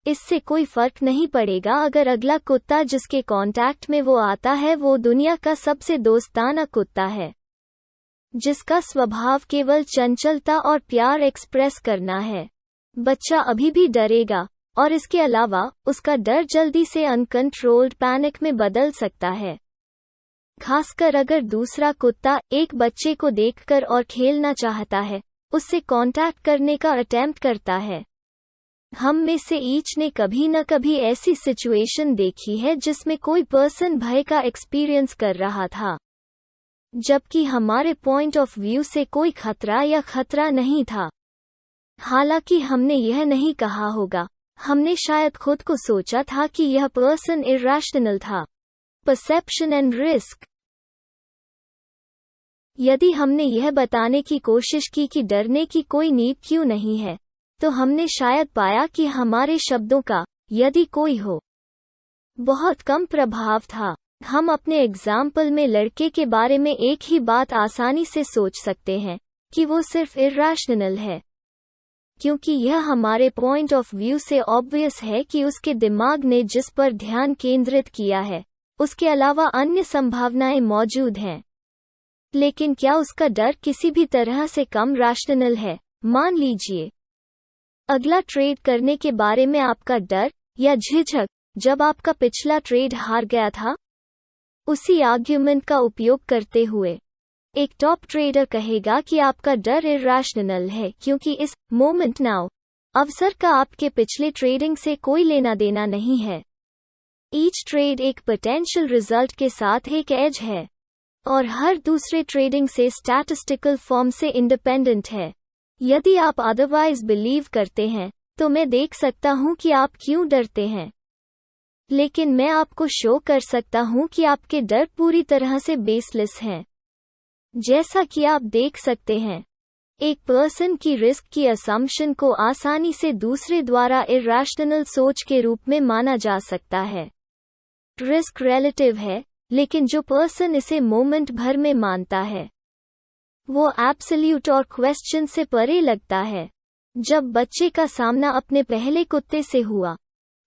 इससे कोई फर्क नहीं पड़ेगा अगर अगला कुत्ता जिसके कांटेक्ट में वो आता है वो दुनिया का सबसे दोस्ताना कुत्ता है। जिसका स्वभाव केवल चंचलता और प्यार एक्सप्रेस करना है। बच्चा अभी भी डरेगा, और इसके अलावा उसका डर जल्दी से अनकंट्रोल्ड पैनिक में बदल सकता है। खासकर अगर दूसरा कुत्ता एक बच्चे को देखकर और खेलना चाहता है, उससे कांटेक्ट करने का अटेम्प्ट करता है। हम में से ईच ने कभी न कभी ऐसी सिचुएशन देखी है जिसमें कोई पर्सन भय का एक्सपीरियंस कर रहा था, जबकि हमारे पॉइंट ऑफ व्यू से कोई खतरा या खतरा नहीं था। हालांकि हमने यह नहीं कहा होगा, हमने शायद खुद को सोचा था कि यह पर्सन इरैशनल था। Perception and risk. यदि हमने यह बताने की कोशिश की कि डरने की कोई नीड क्यों नहीं है, तो हमने शायद पाया कि हमारे शब्दों का, यदि कोई हो, बहुत कम प्रभाव था। हम अपने एग्जाम्पल में लड़के के बारे में एक ही बात आसानी से सोच सकते हैं कि वो सिर्फ इरैशनल है, क्योंकि यह हमारे पॉइंट ऑफ व्यू से ऑब्वियस है कि उसके दिमाग ने जिस पर ध्यान केंद्रित किया है, उसके अलावा अन्य संभावनाएं मौजूद हैं। लेकिन क्या उसका डर किसी भी तरह से कम रैशनल है? मान लीजिए, अगला ट्रेड करने के बारे में आपका डर या झिझक जब आपका पिछला ट्रेड हार गया था। उसी आर्ग्यूमेंट का उपयोग करते हुए एक टॉप ट्रेडर कहेगा कि आपका डर इरैशनल है क्योंकि इस मोमेंट नाउ अवसर का आपके पिछले ट्रेडिंग से कोई लेना देना नहीं है। ईच ट्रेड एक पोटेंशियल रिजल्ट के साथ एक एज है, और हर दूसरे ट्रेडिंग से स्टैटिस्टिकल फॉर्म से इंडिपेंडेंट है। यदि आप अदरवाइज बिलीव करते हैं, तो मैं देख सकता हूं कि आप क्यों डरते हैं, लेकिन मैं आपको शो कर सकता हूं कि आपके डर पूरी तरह से बेसलेस हैं। जैसा कि आप देख सकते हैं, एक पर्सन की रिस्क की असम्पशन को आसानी से दूसरे द्वारा इरैशनल सोच के रूप में माना जा सकता है। रिस्क रिलेटिव है, लेकिन जो पर्सन इसे मोमेंट भर में मानता है, वो एब्सोल्यूट और क्वेश्चन से परे लगता है। जब बच्चे का सामना अपने पहले कुत्ते से हुआ,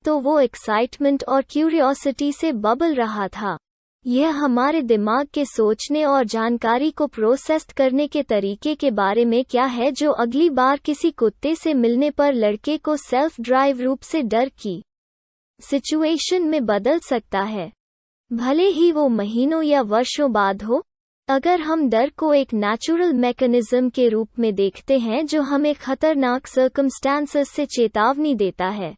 तो वो एक्साइटमेंट और क्यूरियोसिटी से बबल रहा था। यह हमारे दिमाग के सोचने और जानकारी को प्रोसेस करने के तरीके के बारे में क्या है जो अगली बार किसी कुत्ते से मिलने पर लड़के को सेल्फ ड्राइव रूप से डर की सिचुएशन में बदल सकता है, भले ही वो महीनों या वर्षों बाद हो। अगर हम डर को एक नेचुरल मैकेनिज्म के रूप में देखते हैं जो हमें खतरनाक सर्कमस्टांसेस से चेतावनी देता है,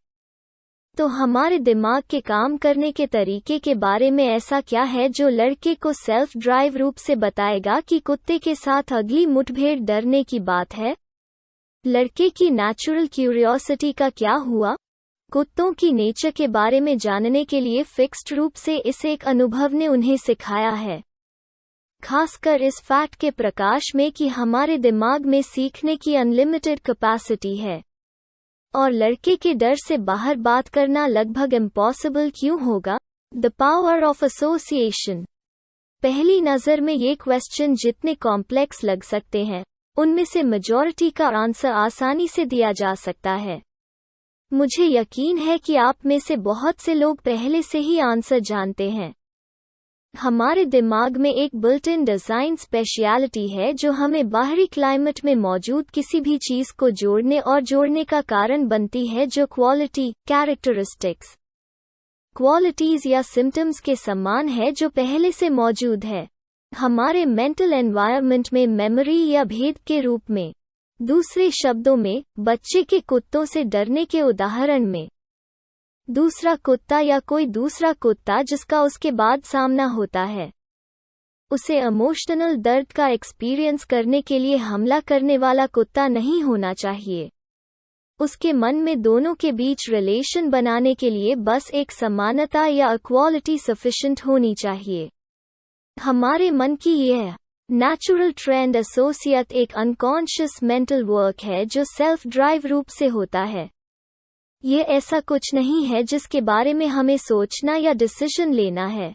तो हमारे दिमाग के काम करने के तरीके के बारे में ऐसा क्या है जो लड़के को सेल्फ ड्राइव रूप से बताएगा कि कुत्ते के साथ अगली मुठभेड़ डरने की बात है? लड़के की नेचुरल क्यूरियोसिटी का क्या हुआ? कुत्तों की नेचर के बारे में जानने के लिए फिक्स्ड रूप से इस एक अनुभव ने उन्हें सिखाया है, खासकर इस फैक्ट के प्रकाश में कि हमारे दिमाग में सीखने की अनलिमिटेड कैपेसिटी है। और लड़के के डर से बाहर बात करना लगभग इम्पॉसिबल क्यों होगा? The power of association. पहली नज़र में ये क्वेश्चन जितने कॉम्प्लेक्स लग सकते हैं, उनमें से मेजॉरिटी का आंसर आसानी से दिया जा सकता है। मुझे यकीन है कि आप में से बहुत से लोग पहले से ही आंसर जानते हैं। हमारे दिमाग में एक बिल्ट इन डिज़ाइन स्पेशलिटी है जो हमें बाहरी क्लाइमेट में मौजूद किसी भी चीज़ को जोड़ने और जोड़ने का कारण बनती है जो क्वालिटी, कैरेक्टरिस्टिक्स, क्वालिटीज़ या सिम्टम्स के समान है जो पहले से मौजूद है हमारे मेंटल एनवायरनमेंट में मेमोरी या भेद के रूप में। दूसरे शब्दों में, बच्चे के कुत्तों से डरने के उदाहरण में, दूसरा कुत्ता या कोई दूसरा कुत्ता जिसका उसके बाद सामना होता है, उसे इमोशनल दर्द का एक्सपीरियंस करने के लिए हमला करने वाला कुत्ता नहीं होना चाहिए। उसके मन में दोनों के बीच रिलेशन बनाने के लिए बस एक समानता या इक्वालिटी सफिशिएंट होनी चाहिए। हमारे मन की यह नेचुरल ट्रेंड एसोसिएट एक अनकॉन्शियस मेंटल वर्क है जो सेल्फ ड्राइव रूप से होता है। ये ऐसा कुछ नहीं है जिसके बारे में हमें सोचना या डिसीजन लेना है।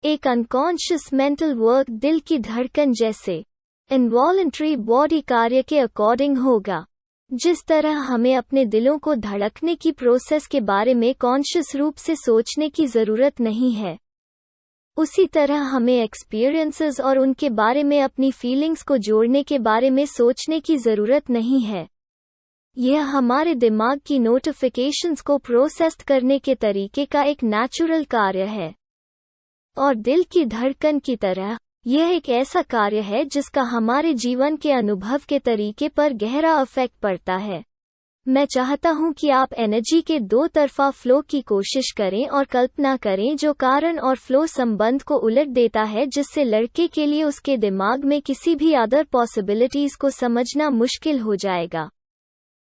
एक अनकॉन्शियस मेंटल वर्क दिल की धड़कन जैसे इनवॉलंटरी बॉडी कार्य के अकॉर्डिंग होगा। जिस तरह हमें अपने दिलों को धड़कने की प्रोसेस के बारे में कॉन्शियस रूप से सोचने की ज़रूरत नहीं है। उसी तरह हमें एक्सपीरियंसेस और उनके बारे में अपनी फीलिंग्स को जोड़ने के बारे में सोचने की ज़रूरत नहीं है। यह हमारे दिमाग की नोटिफिकेशंस को प्रोसेस करने के तरीके का एक नेचुरल कार्य है। और दिल की धड़कन की तरह, यह एक ऐसा कार्य है जिसका हमारे जीवन के अनुभव के तरीके पर गहरा इफेक्ट पड़ता है। मैं चाहता हूं कि आप एनर्जी के दो तरफा फ्लो की कोशिश करें और कल्पना करें जो कारण और फ्लो संबंध को उलट देता है, जिससे लड़के के लिए उसके दिमाग में किसी भी अदर पॉसिबिलिटीज को समझना मुश्किल हो जाएगा,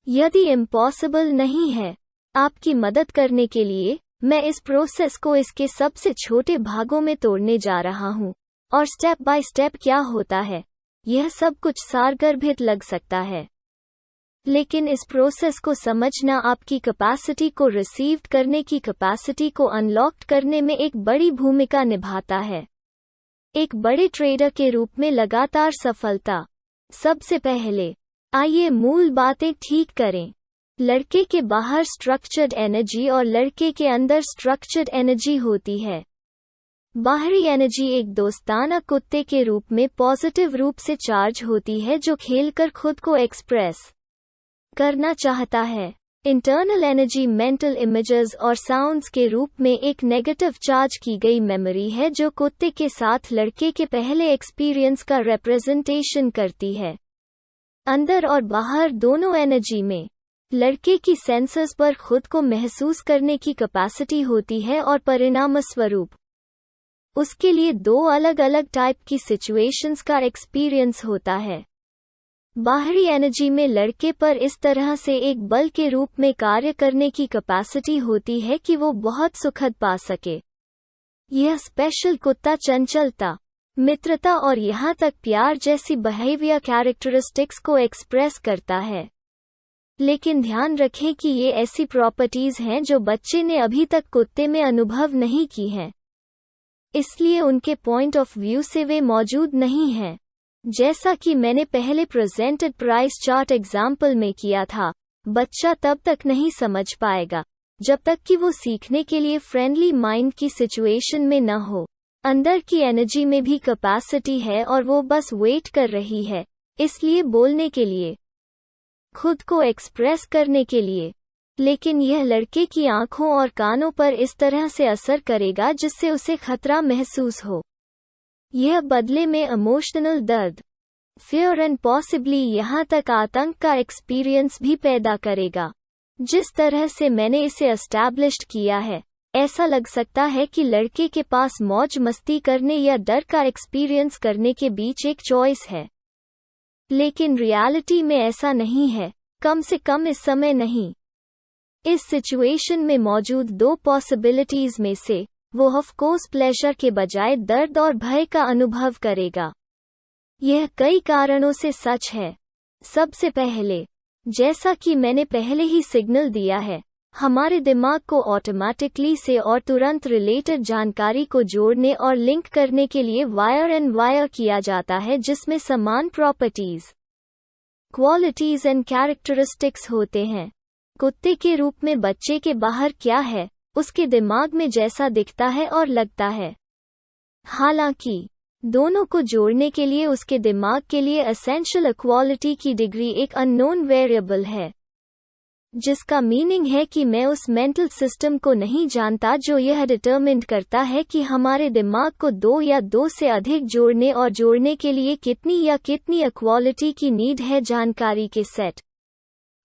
यदि इम्पॉसिबल नहीं है। आपकी मदद करने के लिए मैं इस प्रोसेस को इसके सबसे छोटे भागों में तोड़ने जा रहा हूं, और स्टेप बाय स्टेप क्या होता है, यह सब कुछ सारगर्भित लग सकता है, लेकिन इस प्रोसेस को समझना आपकी कैपेसिटी को रिसीव करने की कैपेसिटी को अनलॉक करने में एक बड़ी भूमिका निभाता है। एक बड़े ट्रेडर के रूप में लगातार सफलता। सबसे पहले आइए मूल बातें ठीक करें। लड़के के बाहर स्ट्रक्चर्ड एनर्जी और लड़के के अंदर स्ट्रक्चर्ड एनर्जी होती है। बाहरी एनर्जी एक दोस्ताना कुत्ते के रूप में पॉजिटिव रूप से चार्ज होती है जो खेलकर खुद को एक्सप्रेस करना चाहता है। इंटरनल एनर्जी मेंटल इमेजेस और साउंड्स के रूप में एक नेगेटिव चार्ज की गई मेमोरी है जो कुत्ते के साथ लड़के के पहले एक्सपीरियंस का रिप्रेजेंटेशन करती है। अंदर और बाहर दोनों एनर्जी में लड़के की सेंसर्स पर खुद को महसूस करने की कैपेसिटी होती है और परिणामस्वरूप उसके लिए दो अलग अलग टाइप की सिचुएशंस का एक्सपीरियंस होता है। बाहरी एनर्जी में लड़के पर इस तरह से एक बल के रूप में कार्य करने की कैपेसिटी होती है कि वो बहुत सुखद पा सके। यह स्पेशल कुत्ता चंचलता, मित्रता और यहाँ तक प्यार जैसी बिहेवियर कैरेक्टरिस्टिक्स को एक्सप्रेस करता है। लेकिन ध्यान रखें कि ये ऐसी प्रॉपर्टीज हैं जो बच्चे ने अभी तक कुत्ते में अनुभव नहीं की हैं, इसलिए उनके पॉइंट ऑफ व्यू से वे मौजूद नहीं हैं। जैसा कि मैंने पहले प्रेजेंटेड प्राइस चार्ट एग्जाम्पल में किया था, बच्चा तब तक नहीं समझ पाएगा जब तक कि वो सीखने के लिए फ्रेंडली माइंड की सिचुएशन में न हो। अंदर की एनर्जी में भी कैपेसिटी है और वो बस वेट कर रही है, इसलिए बोलने के लिए, खुद को एक्सप्रेस करने के लिए। लेकिन यह लड़के की आंखों और कानों पर इस तरह से असर करेगा जिससे उसे खतरा महसूस हो। यह बदले में इमोशनल दर्द, फियर एंड पॉसिबली यहाँ तक आतंक का एक्सपीरियंस भी पैदा करेगा। जिस तरह से मैंने इसे एस्टैब्लिश्ड किया है, ऐसा लग सकता है कि लड़के के पास मौज मस्ती करने या डर का एक्सपीरियंस करने के बीच एक चॉइस है, लेकिन रियलिटी में ऐसा नहीं है, कम से कम इस समय नहीं। इस सिचुएशन में मौजूद दो पॉसिबिलिटीज में से वो ऑफ कोर्स प्लेजर के बजाय दर्द और भय का अनुभव करेगा। यह कई कारणों से सच है। सबसे पहले, जैसा कि मैंने पहले ही सिग्नल दिया है, हमारे दिमाग को ऑटोमेटिकली से और तुरंत रिलेटेड जानकारी को जोड़ने और लिंक करने के लिए वायर एंड वायर किया जाता है जिसमें समान प्रॉपर्टीज, क्वालिटीज एंड कैरेक्टरिस्टिक्स होते हैं। कुत्ते के रूप में बच्चे के बाहर क्या है, उसके दिमाग में जैसा दिखता है और लगता है। हालांकि दोनों को जोड़ने के लिए उसके दिमाग के लिए एसेंशियल इक्वालिटी की डिग्री एक अननोन वेरिएबल है, जिसका मीनिंग है कि मैं उस मेंटल सिस्टम को नहीं जानता जो यह डिटरमिन करता है कि हमारे दिमाग को दो या दो से अधिक जोड़ने और जोड़ने के लिए कितनी या कितनी इक्वालिटी की नीड है। जानकारी के सेट।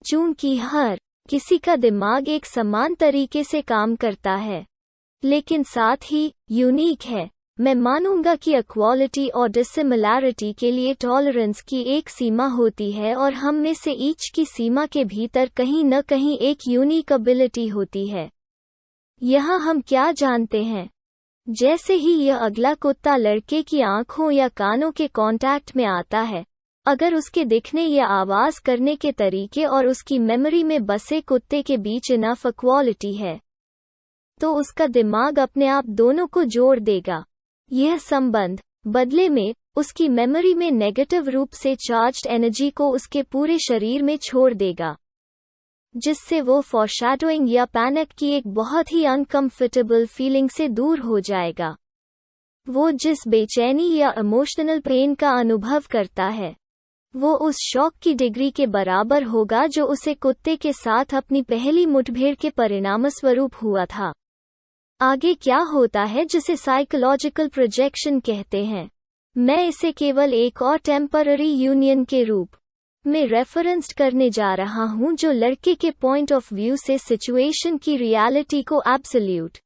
चूंकि हर किसी का दिमाग एक समान तरीके से काम करता है, लेकिन साथ ही यूनिक है, मैं मानूंगा कि इक्वालिटी और डिसिमिलैरिटी के लिए टॉलरेंस की एक सीमा होती है और हम में से ईच की सीमा के भीतर कहीं न कहीं एक यूनिक एबिलिटी होती है। यहाँ हम क्या जानते हैं? जैसे ही यह अगला कुत्ता लड़के की आंखों या कानों के कांटेक्ट में आता है, अगर उसके दिखने या आवाज करने के तरीके और उसकी मेमोरी में बसे कुत्ते के बीच इनफ इक्वालिटी है, तो उसका दिमाग अपने आप दोनों को जोड़ देगा। यह संबंध बदले में उसकी मेमोरी में नेगेटिव रूप से चार्ज्ड एनर्जी को उसके पूरे शरीर में छोड़ देगा, जिससे वो फॉरशैडोइंग या पैनिक की एक बहुत ही अनकंफर्टेबल फीलिंग से दूर हो जाएगा। वो जिस बेचैनी या इमोशनल पेन का अनुभव करता है वो उस शॉक की डिग्री के बराबर होगा जो उसे कुत्ते के साथ अपनी पहली मुठभेड़ के परिणामस्वरूप हुआ था। आगे क्या होता है जिसे साइकोलॉजिकल प्रोजेक्शन कहते हैं, मैं इसे केवल एक और टेम्पररी यूनियन के रूप में रेफरेंस करने जा रहा हूं जो लड़के के पॉइंट ऑफ व्यू से सिचुएशन की रियलिटी को एब्सोल्यूट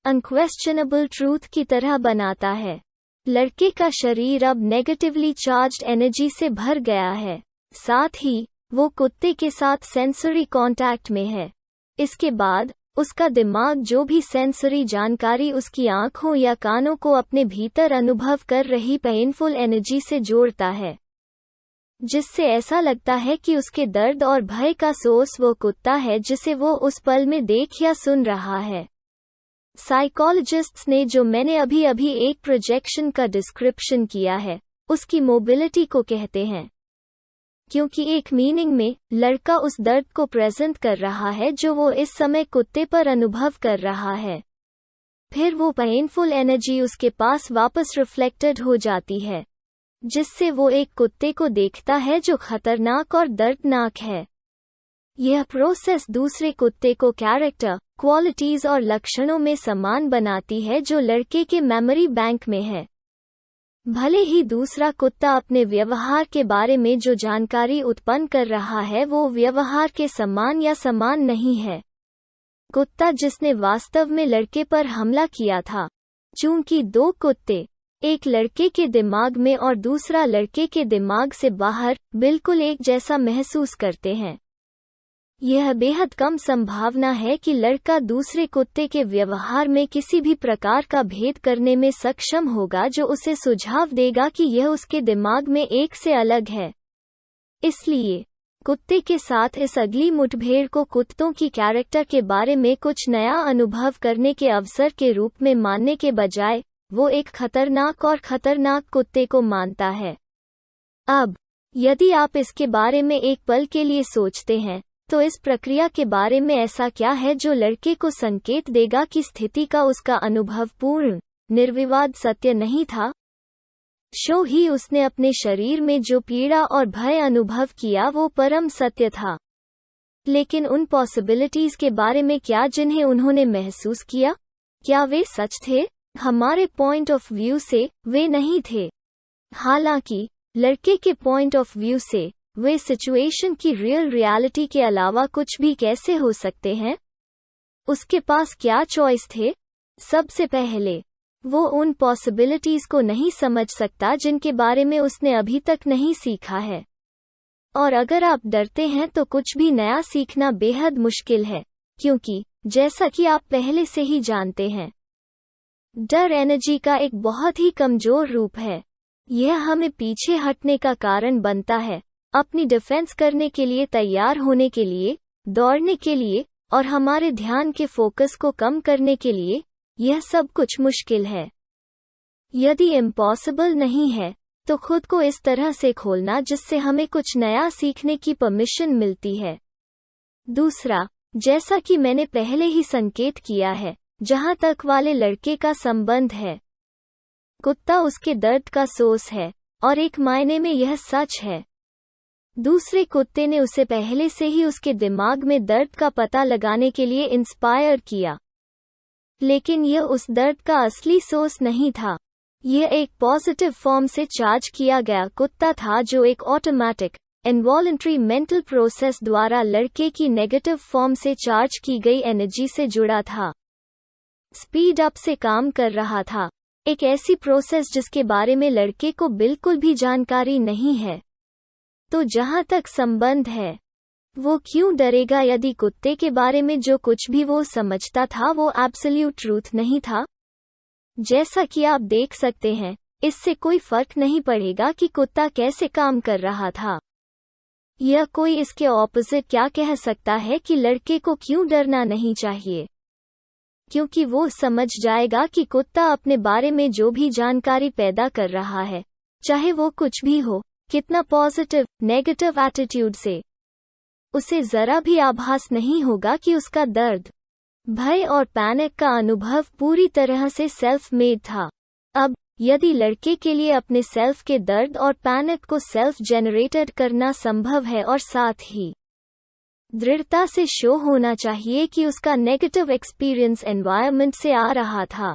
अनक्वेश्चनेबल ट्रूथ की तरह बनाता है। लड़के का शरीर अब नेगेटिवली चार्ज्ड एनर्जी से भर गया है, साथ ही वो कुत्ते के साथ सेंसरी कांटेक्ट में है। इसके बाद उसका दिमाग जो भी सेंसरी जानकारी उसकी आंखों या कानों को अपने भीतर अनुभव कर रही पेनफुल एनर्जी से जोड़ता है, जिससे ऐसा लगता है कि उसके दर्द और भय का सोर्स वो कुत्ता है जिसे वो उस पल में देख या सुन रहा है। साइकोलॉजिस्ट्स ने जो मैंने अभी एक प्रोजेक्शन का डिस्क्रिप्शन किया है उसकी मोबिलिटी को कहते हैं, क्योंकि एक मीनिंग में लड़का उस दर्द को प्रेजेंट कर रहा है जो वो इस समय कुत्ते पर अनुभव कर रहा है। फिर वो पेनफुल एनर्जी उसके पास वापस रिफ्लेक्टेड हो जाती है, जिससे वो एक कुत्ते को देखता है जो खतरनाक और दर्दनाक है। यह प्रोसेस दूसरे कुत्ते को कैरेक्टर, क्वालिटीज और लक्षणों में समान बनाती है जो लड़के के मेमोरी बैंक में है। भले ही दूसरा कुत्ता अपने व्यवहार के बारे में जो जानकारी उत्पन्न कर रहा है वो व्यवहार के समान या समान नहीं है। कुत्ता जिसने वास्तव में लड़के पर हमला किया था, चूंकि दो कुत्ते, एक लड़के के दिमाग में और दूसरा लड़के के दिमाग से बाहर, बिल्कुल एक जैसा महसूस करते हैं, यह बेहद कम संभावना है कि लड़का दूसरे कुत्ते के व्यवहार में किसी भी प्रकार का भेद करने में सक्षम होगा जो उसे सुझाव देगा कि यह उसके दिमाग में एक से अलग है। इसलिए कुत्ते के साथ इस अगली मुठभेड़ को कुत्तों की कैरेक्टर के बारे में कुछ नया अनुभव करने के अवसर के रूप में मानने के बजाय वो एक खतरनाक और खतरनाक कुत्ते को मानता है। अब यदि आप इसके बारे में एक पल के लिए सोचते हैं तो इस प्रक्रिया के बारे में ऐसा क्या है जो लड़के को संकेत देगा कि स्थिति का उसका अनुभव पूर्ण, निर्विवाद सत्य नहीं था? शो ही उसने अपने शरीर में जो पीड़ा और भय अनुभव किया वो परम सत्य था। लेकिन उन पॉसिबिलिटीज के बारे में क्या जिन्हें उन्होंने महसूस किया, क्या वे सच थे? हमारे पॉइंट ऑफ व्यू से वे नहीं थे। हालांकि लड़के के पॉइंट ऑफ व्यू से वे सिचुएशन की रियल रियलिटी के अलावा कुछ भी कैसे हो सकते हैं? उसके पास क्या चॉइस थे? सबसे पहले वो उन पॉसिबिलिटीज को नहीं समझ सकता जिनके बारे में उसने अभी तक नहीं सीखा है। और अगर आप डरते हैं तो कुछ भी नया सीखना बेहद मुश्किल है, क्योंकि जैसा कि आप पहले से ही जानते हैं, डर एनर्जी का एक बहुत ही कमजोर रूप है। यह हमें पीछे हटने का कारण बनता है, अपनी डिफेंस करने के लिए तैयार होने के लिए, दौड़ने के लिए और हमारे ध्यान के फोकस को कम करने के लिए। यह सब कुछ मुश्किल है, यदि इम्पॉसिबल नहीं है, तो खुद को इस तरह से खोलना जिससे हमें कुछ नया सीखने की परमिशन मिलती है। दूसरा, जैसा कि मैंने पहले ही संकेत किया है, जहां तक वाले लड़के का संबंध है, कुत्ता उसके दर्द का सोर्स है और एक मायने में यह सच है। दूसरे कुत्ते ने उसे पहले से ही उसके दिमाग में दर्द का पता लगाने के लिए इंस्पायर किया, लेकिन यह उस दर्द का असली सोर्स नहीं था। यह एक पॉजिटिव फॉर्म से चार्ज किया गया कुत्ता था जो एक ऑटोमेटिक, इनवॉलंटरी मेंटल प्रोसेस द्वारा लड़के की नेगेटिव फॉर्म से चार्ज की गई एनर्जी से जुड़ा था, स्पीड अप से काम कर रहा था, एक ऐसी प्रोसेस जिसके बारे में लड़के को बिल्कुल भी जानकारी नहीं है। तो जहां तक संबंध है, वो क्यों डरेगा यदि कुत्ते के बारे में जो कुछ भी वो समझता था वो एब्सोल्यूट ट्रूथ नहीं था? जैसा कि आप देख सकते हैं, इससे कोई फर्क नहीं पड़ेगा कि कुत्ता कैसे काम कर रहा था। यह कोई इसके ऑपोजिट क्या कह सकता है कि लड़के को क्यों डरना नहीं चाहिए, क्योंकि वो समझ जाएगा कि कुत्ता अपने बारे में जो भी जानकारी पैदा कर रहा है, चाहे वो कुछ भी हो, कितना पॉजिटिव, नेगेटिव एटीट्यूड से, उसे जरा भी आभास नहीं होगा कि उसका दर्द, भय और पैनिक का अनुभव पूरी तरह से सेल्फ मेड था। अब यदि लड़के के लिए अपने सेल्फ के दर्द और पैनिक को सेल्फ जनरेटेड करना संभव है और साथ ही दृढ़ता से शो होना चाहिए कि उसका नेगेटिव एक्सपीरियंस एनवायरनमेंट से आ रहा था,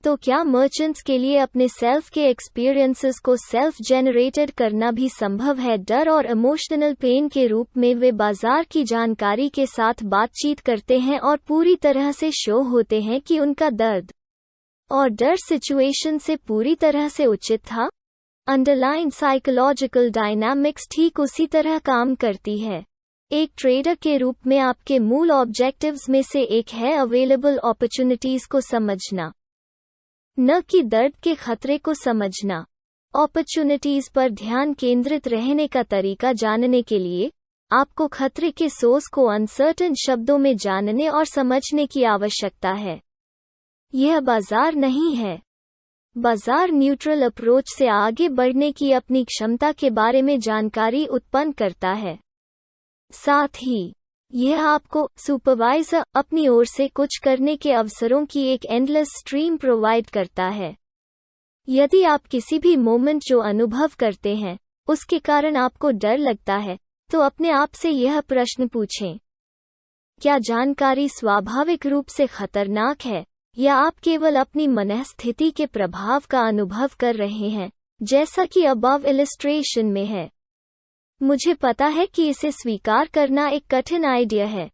तो क्या मर्चेंट्स के लिए अपने सेल्फ के एक्सपीरियंसेस को सेल्फ जनरेटेड करना भी संभव है? डर और इमोशनल पेन के रूप में वे बाजार की जानकारी के साथ बातचीत करते हैं और पूरी तरह से शो होते हैं कि उनका दर्द और डर सिचुएशन से पूरी तरह से उचित था। अंडरलाइन साइकोलॉजिकल डायनामिक्स ठीक उसी तरह काम करती है। एक ट्रेडर के रूप में आपके मूल ऑब्जेक्टिव्स में से एक है अवेलेबल अपॉर्चुनिटीज को समझना, न कि दर्द के खतरे को समझना। अपॉर्चुनिटीज पर ध्यान केंद्रित रहने का तरीका जानने के लिए आपको खतरे के सोर्स को अनसर्टेन शब्दों में जानने और समझने की आवश्यकता है। यह बाजार नहीं है। बाजार न्यूट्रल अप्रोच से आगे बढ़ने की अपनी क्षमता के बारे में जानकारी उत्पन्न करता है। साथ ही यह आपको सुपरवाइजर अपनी ओर से कुछ करने के अवसरों की एक एंडलेस स्ट्रीम प्रोवाइड करता है। यदि आप किसी भी मोमेंट जो अनुभव करते हैं उसके कारण आपको डर लगता है, तो अपने आप से यह प्रश्न पूछें, क्या जानकारी स्वाभाविक रूप से खतरनाक है या आप केवल अपनी मनःस्थिति के प्रभाव का अनुभव कर रहे हैं, जैसा कि अबव इलस्ट्रेशन में है। मुझे पता है कि इसे स्वीकार करना एक कठिन आइडिया है,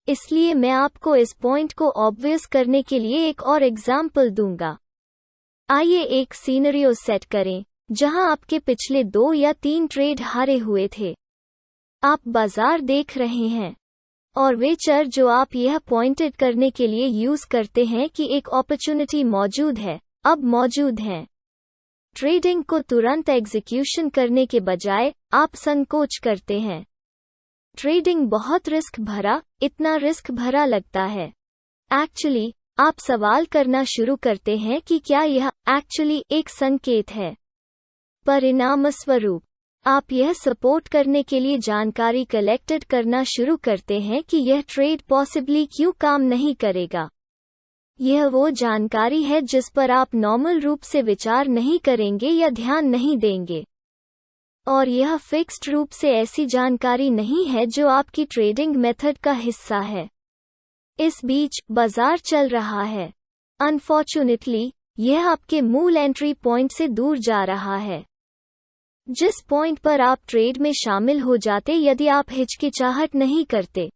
इसलिए मैं आपको इस पॉइंट को ऑब्वियस करने के लिए एक और एग्जाम्पल दूंगा। आइए एक सीनरियो सेट करें जहां आपके पिछले 2 या 3 ट्रेड हारे हुए थे। आप बाजार देख रहे हैं और वे चर जो आप यह पॉइंटेड करने के लिए यूज करते हैं कि एक अपॉर्चुनिटी मौजूद है, अब मौजूद हैं। ट्रेडिंग को तुरंत एग्जीक्यूशन करने के बजाय आप संकोच करते हैं। ट्रेडिंग बहुत रिस्क भरा, इतना रिस्क भरा लगता है। एक्चुअली आप सवाल करना शुरू करते हैं कि क्या यह एक्चुअली एक संकेत है। परिणामस्वरूप आप यह सपोर्ट करने के लिए जानकारी कलेक्टेड करना शुरू करते हैं कि यह ट्रेड पॉसिबली क्यों काम नहीं करेगा। यह वो जानकारी है जिस पर आप नॉर्मल रूप से विचार नहीं करेंगे या ध्यान नहीं देंगे, और यह फिक्स्ड रूप से ऐसी जानकारी नहीं है जो आपकी ट्रेडिंग मेथड का हिस्सा है। इस बीच बाजार चल रहा है। अनफॉर्चुनेटली यह आपके मूल एंट्री पॉइंट से दूर जा रहा है, जिस पॉइंट पर आप ट्रेड में शामिल हो जाते यदि आप हिचकिचाहट नहीं करते।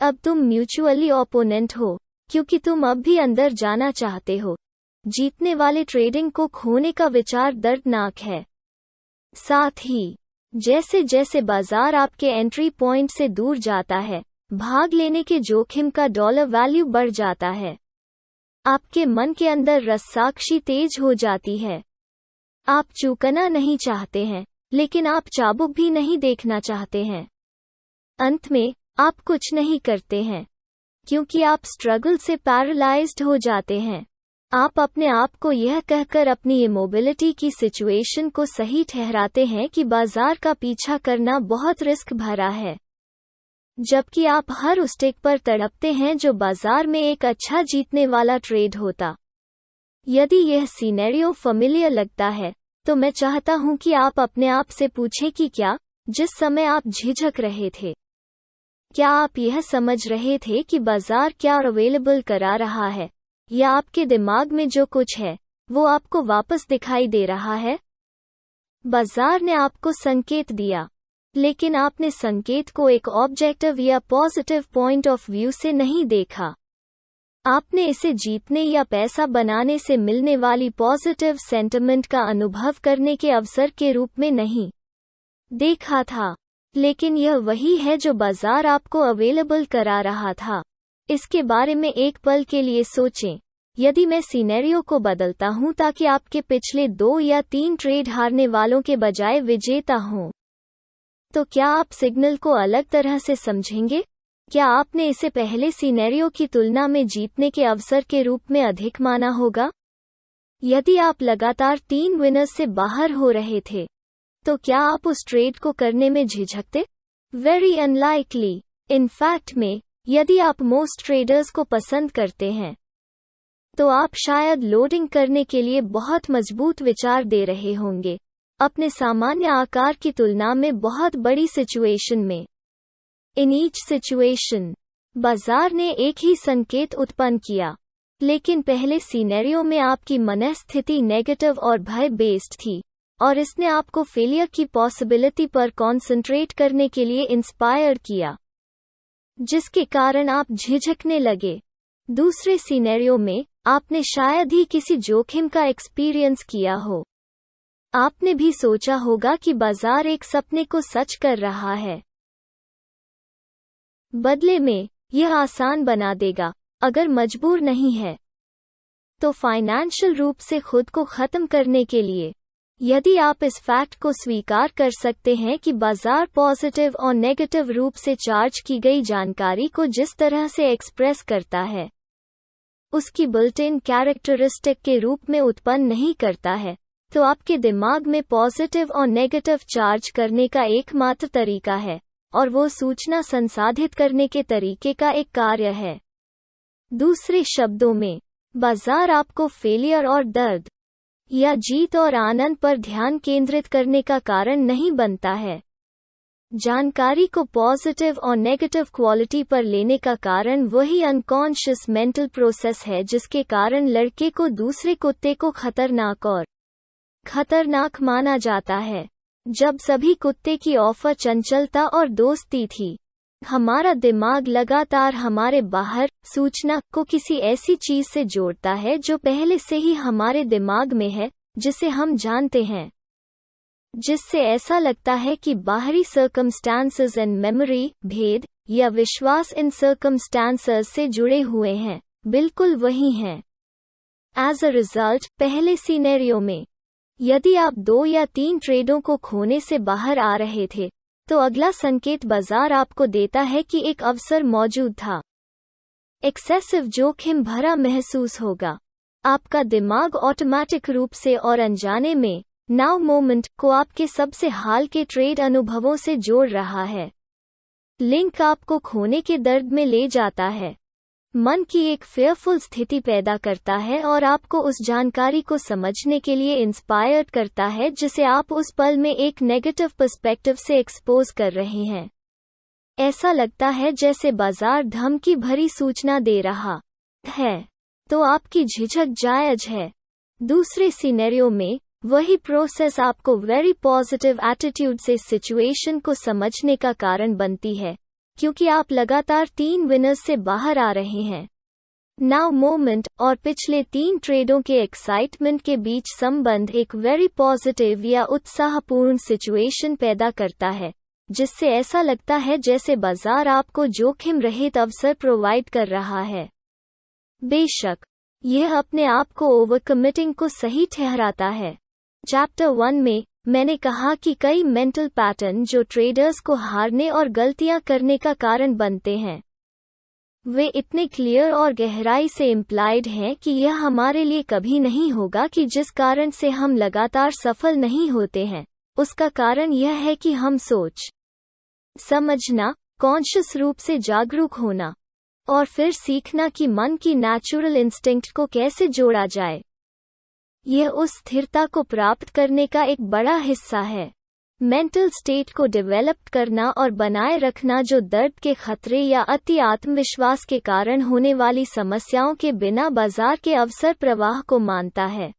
अब तुम म्यूचुअली ओपोनेंट हो, क्योंकि तुम अब भी अंदर जाना चाहते हो। जीतने वाले ट्रेडिंग को खोने का विचार दर्दनाक है। साथ ही जैसे जैसे बाजार आपके एंट्री पॉइंट से दूर जाता है, भाग लेने के जोखिम का डॉलर वैल्यू बढ़ जाता है। आपके मन के अंदर रस्साकशी तेज हो जाती है। आप चूकना नहीं चाहते हैं, लेकिन आप चाबुक भी नहीं देखना चाहते हैं। अंत में आप कुछ नहीं करते हैं, क्योंकि आप स्ट्रगल से पैरालाइज्ड हो जाते हैं। आप अपने आप को यह कहकर अपनी इमोबिलिटी की सिचुएशन को सही ठहराते हैं कि बाजार का पीछा करना बहुत रिस्क भरा है, जबकि आप हर उस टिक पर तड़पते हैं जो बाजार में एक अच्छा जीतने वाला ट्रेड होता। यदि यह सिनेरियो फैमिलियर लगता है, तो मैं चाहता हूं कि आप अपने आप से पूछें कि क्या, जिस समय आप झिझक रहे थे, क्या आप यह समझ रहे थे कि बाजार क्या अवेलेबल करा रहा है, या आपके दिमाग में जो कुछ है वो आपको वापस दिखाई दे रहा है? बाजार ने आपको संकेत दिया, लेकिन आपने संकेत को एक ऑब्जेक्टिव या पॉजिटिव पॉइंट ऑफ व्यू से नहीं देखा। आपने इसे जीतने या पैसा बनाने से मिलने वाली पॉजिटिव सेंटिमेंट का अनुभव करने के अवसर के रूप में नहीं देखा था। लेकिन यह वही है जो बाजार आपको अवेलेबल करा रहा था। इसके बारे में एक पल के लिए सोचें। यदि मैं सिनेरियो को बदलता हूं ताकि आपके पिछले 2 या 3 ट्रेड हारने वालों के बजाय विजेता हों, तो क्या आप सिग्नल को अलग तरह से समझेंगे? क्या आपने इसे पहले सिनेरियो की तुलना में जीतने के अवसर के रूप में अधिक माना होगा? यदि आप लगातार 3 विनर्स से बाहर हो रहे थे, तो क्या आप उस ट्रेड को करने में झिझकते? Very unlikely. इन फैक्ट में, यदि आप मोस्ट ट्रेडर्स को पसंद करते हैं, तो आप शायद लोडिंग करने के लिए बहुत मजबूत विचार दे रहे होंगे, अपने सामान्य आकार की तुलना में बहुत बड़ी सिचुएशन में। इन ईच सिचुएशन, बाजार ने एक ही संकेत उत्पन्न किया, लेकिन पहले सिनेरियो में आपकी मनस्थिति नेगेटिव और भय बेस्ड थी, और इसने आपको फेलियर की पॉसिबिलिटी पर कॉन्सेंट्रेट करने के लिए इंस्पायर किया, जिसके कारण आप झिझकने लगे। दूसरे सिनेरियो में, आपने शायद ही किसी जोखिम का एक्सपीरियंस किया हो। आपने भी सोचा होगा कि बाजार एक सपने को सच कर रहा है। बदले में, यह आसान बना देगा, अगर मजबूर नहीं है तो फाइनेंशियल रूप से खुद को खत्म करने के लिए। यदि आप इस फैक्ट को स्वीकार कर सकते हैं कि बाजार पॉजिटिव और नेगेटिव रूप से चार्ज की गई जानकारी को जिस तरह से एक्सप्रेस करता है, उसकी बिल्ट इन कैरेक्टरिस्टिक के रूप में उत्पन्न नहीं करता है, तो आपके दिमाग में पॉजिटिव और नेगेटिव चार्ज करने का एकमात्र तरीका है, और वो सूचना संसाधित करने के तरीके का एक कार्य है। दूसरे शब्दों में, बाजार आपको फेलियर और दर्द या जीत और आनंद पर ध्यान केंद्रित करने का कारण नहीं बनता है। जानकारी को पॉजिटिव और नेगेटिव क्वालिटी पर लेने का कारण वही अनकॉन्शियस मेंटल प्रोसेस है जिसके कारण लड़के को दूसरे कुत्ते को खतरनाक माना जाता है। जब सभी कुत्ते की ऑफर चंचलता और दोस्ती थी, हमारा दिमाग लगातार हमारे बाहर सूचना को किसी ऐसी चीज से जोड़ता है जो पहले से ही हमारे दिमाग में है, जिसे हम जानते हैं, जिससे ऐसा लगता है कि बाहरी सर्कमस्टांसेस एंड मेमोरी, भेद या विश्वास इन सर्कमस्टांसेस से जुड़े हुए हैं, बिल्कुल वही हैं। एज अ रिजल्ट, पहले सिनेरियो में, यदि आप 2 या 3 ट्रेडों को खोने से बाहर आ रहे थे, तो अगला संकेत बाजार आपको देता है कि एक अवसर मौजूद था। एक्सेसिव जोखिम भरा महसूस होगा। आपका दिमाग ऑटोमेटिक रूप से और अनजाने में नाउ मोमेंट को आपके सबसे हाल के ट्रेड अनुभवों से जोड़ रहा है। लिंक आपको खोने के दर्द में ले जाता है, मन की एक फेयरफुल स्थिति पैदा करता है और आपको उस जानकारी को समझने के लिए इंस्पायर करता है जिसे आप उस पल में एक नेगेटिव पर्सपेक्टिव से एक्सपोज कर रहे हैं। ऐसा लगता है जैसे बाजार धमकी भरी सूचना दे रहा है, तो आपकी झिझक जायज है। दूसरे सिनेरियो में, वही प्रोसेस आपको वेरी पॉजिटिव एटीट्यूड से सिचुएशन को समझने का कारण बनती है, क्योंकि आप लगातार 3 विनर्स से बाहर आ रहे हैं। नाउ मोमेंट और पिछले 3 ट्रेडों के एक्साइटमेंट के बीच संबंध एक वेरी पॉजिटिव या उत्साहपूर्ण सिचुएशन पैदा करता है, जिससे ऐसा लगता है जैसे बाजार आपको जोखिम रहित अवसर प्रोवाइड कर रहा है। बेशक, यह अपने आप को ओवरकमिटिंग को सही ठहराता है। चैप्टर 1 में, मैंने कहा कि कई मेंटल पैटर्न जो ट्रेडर्स को हारने और गलतियां करने का कारण बनते हैं, वे इतने क्लियर और गहराई से इम्प्लाइड हैं कि यह हमारे लिए कभी नहीं होगा कि जिस कारण से हम लगातार सफल नहीं होते हैं, उसका कारण यह है कि हम सोच समझना, कॉन्शियस रूप से जागरूक होना और फिर सीखना कि मन की नेचुरल इंस्टिंक्ट को कैसे जोड़ा जाए। यह उस स्थिरता को प्राप्त करने का एक बड़ा हिस्सा है। मेंटल स्टेट को डेवलप करना और बनाए रखना जो दर्द के खतरे या अति आत्मविश्वास के कारण होने वाली समस्याओं के बिना बाजार के अवसर प्रवाह को मानता है।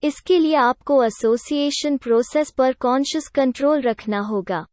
इसके लिए आपको एसोसिएशन प्रोसेस पर कॉन्शियस कंट्रोल रखना होगा।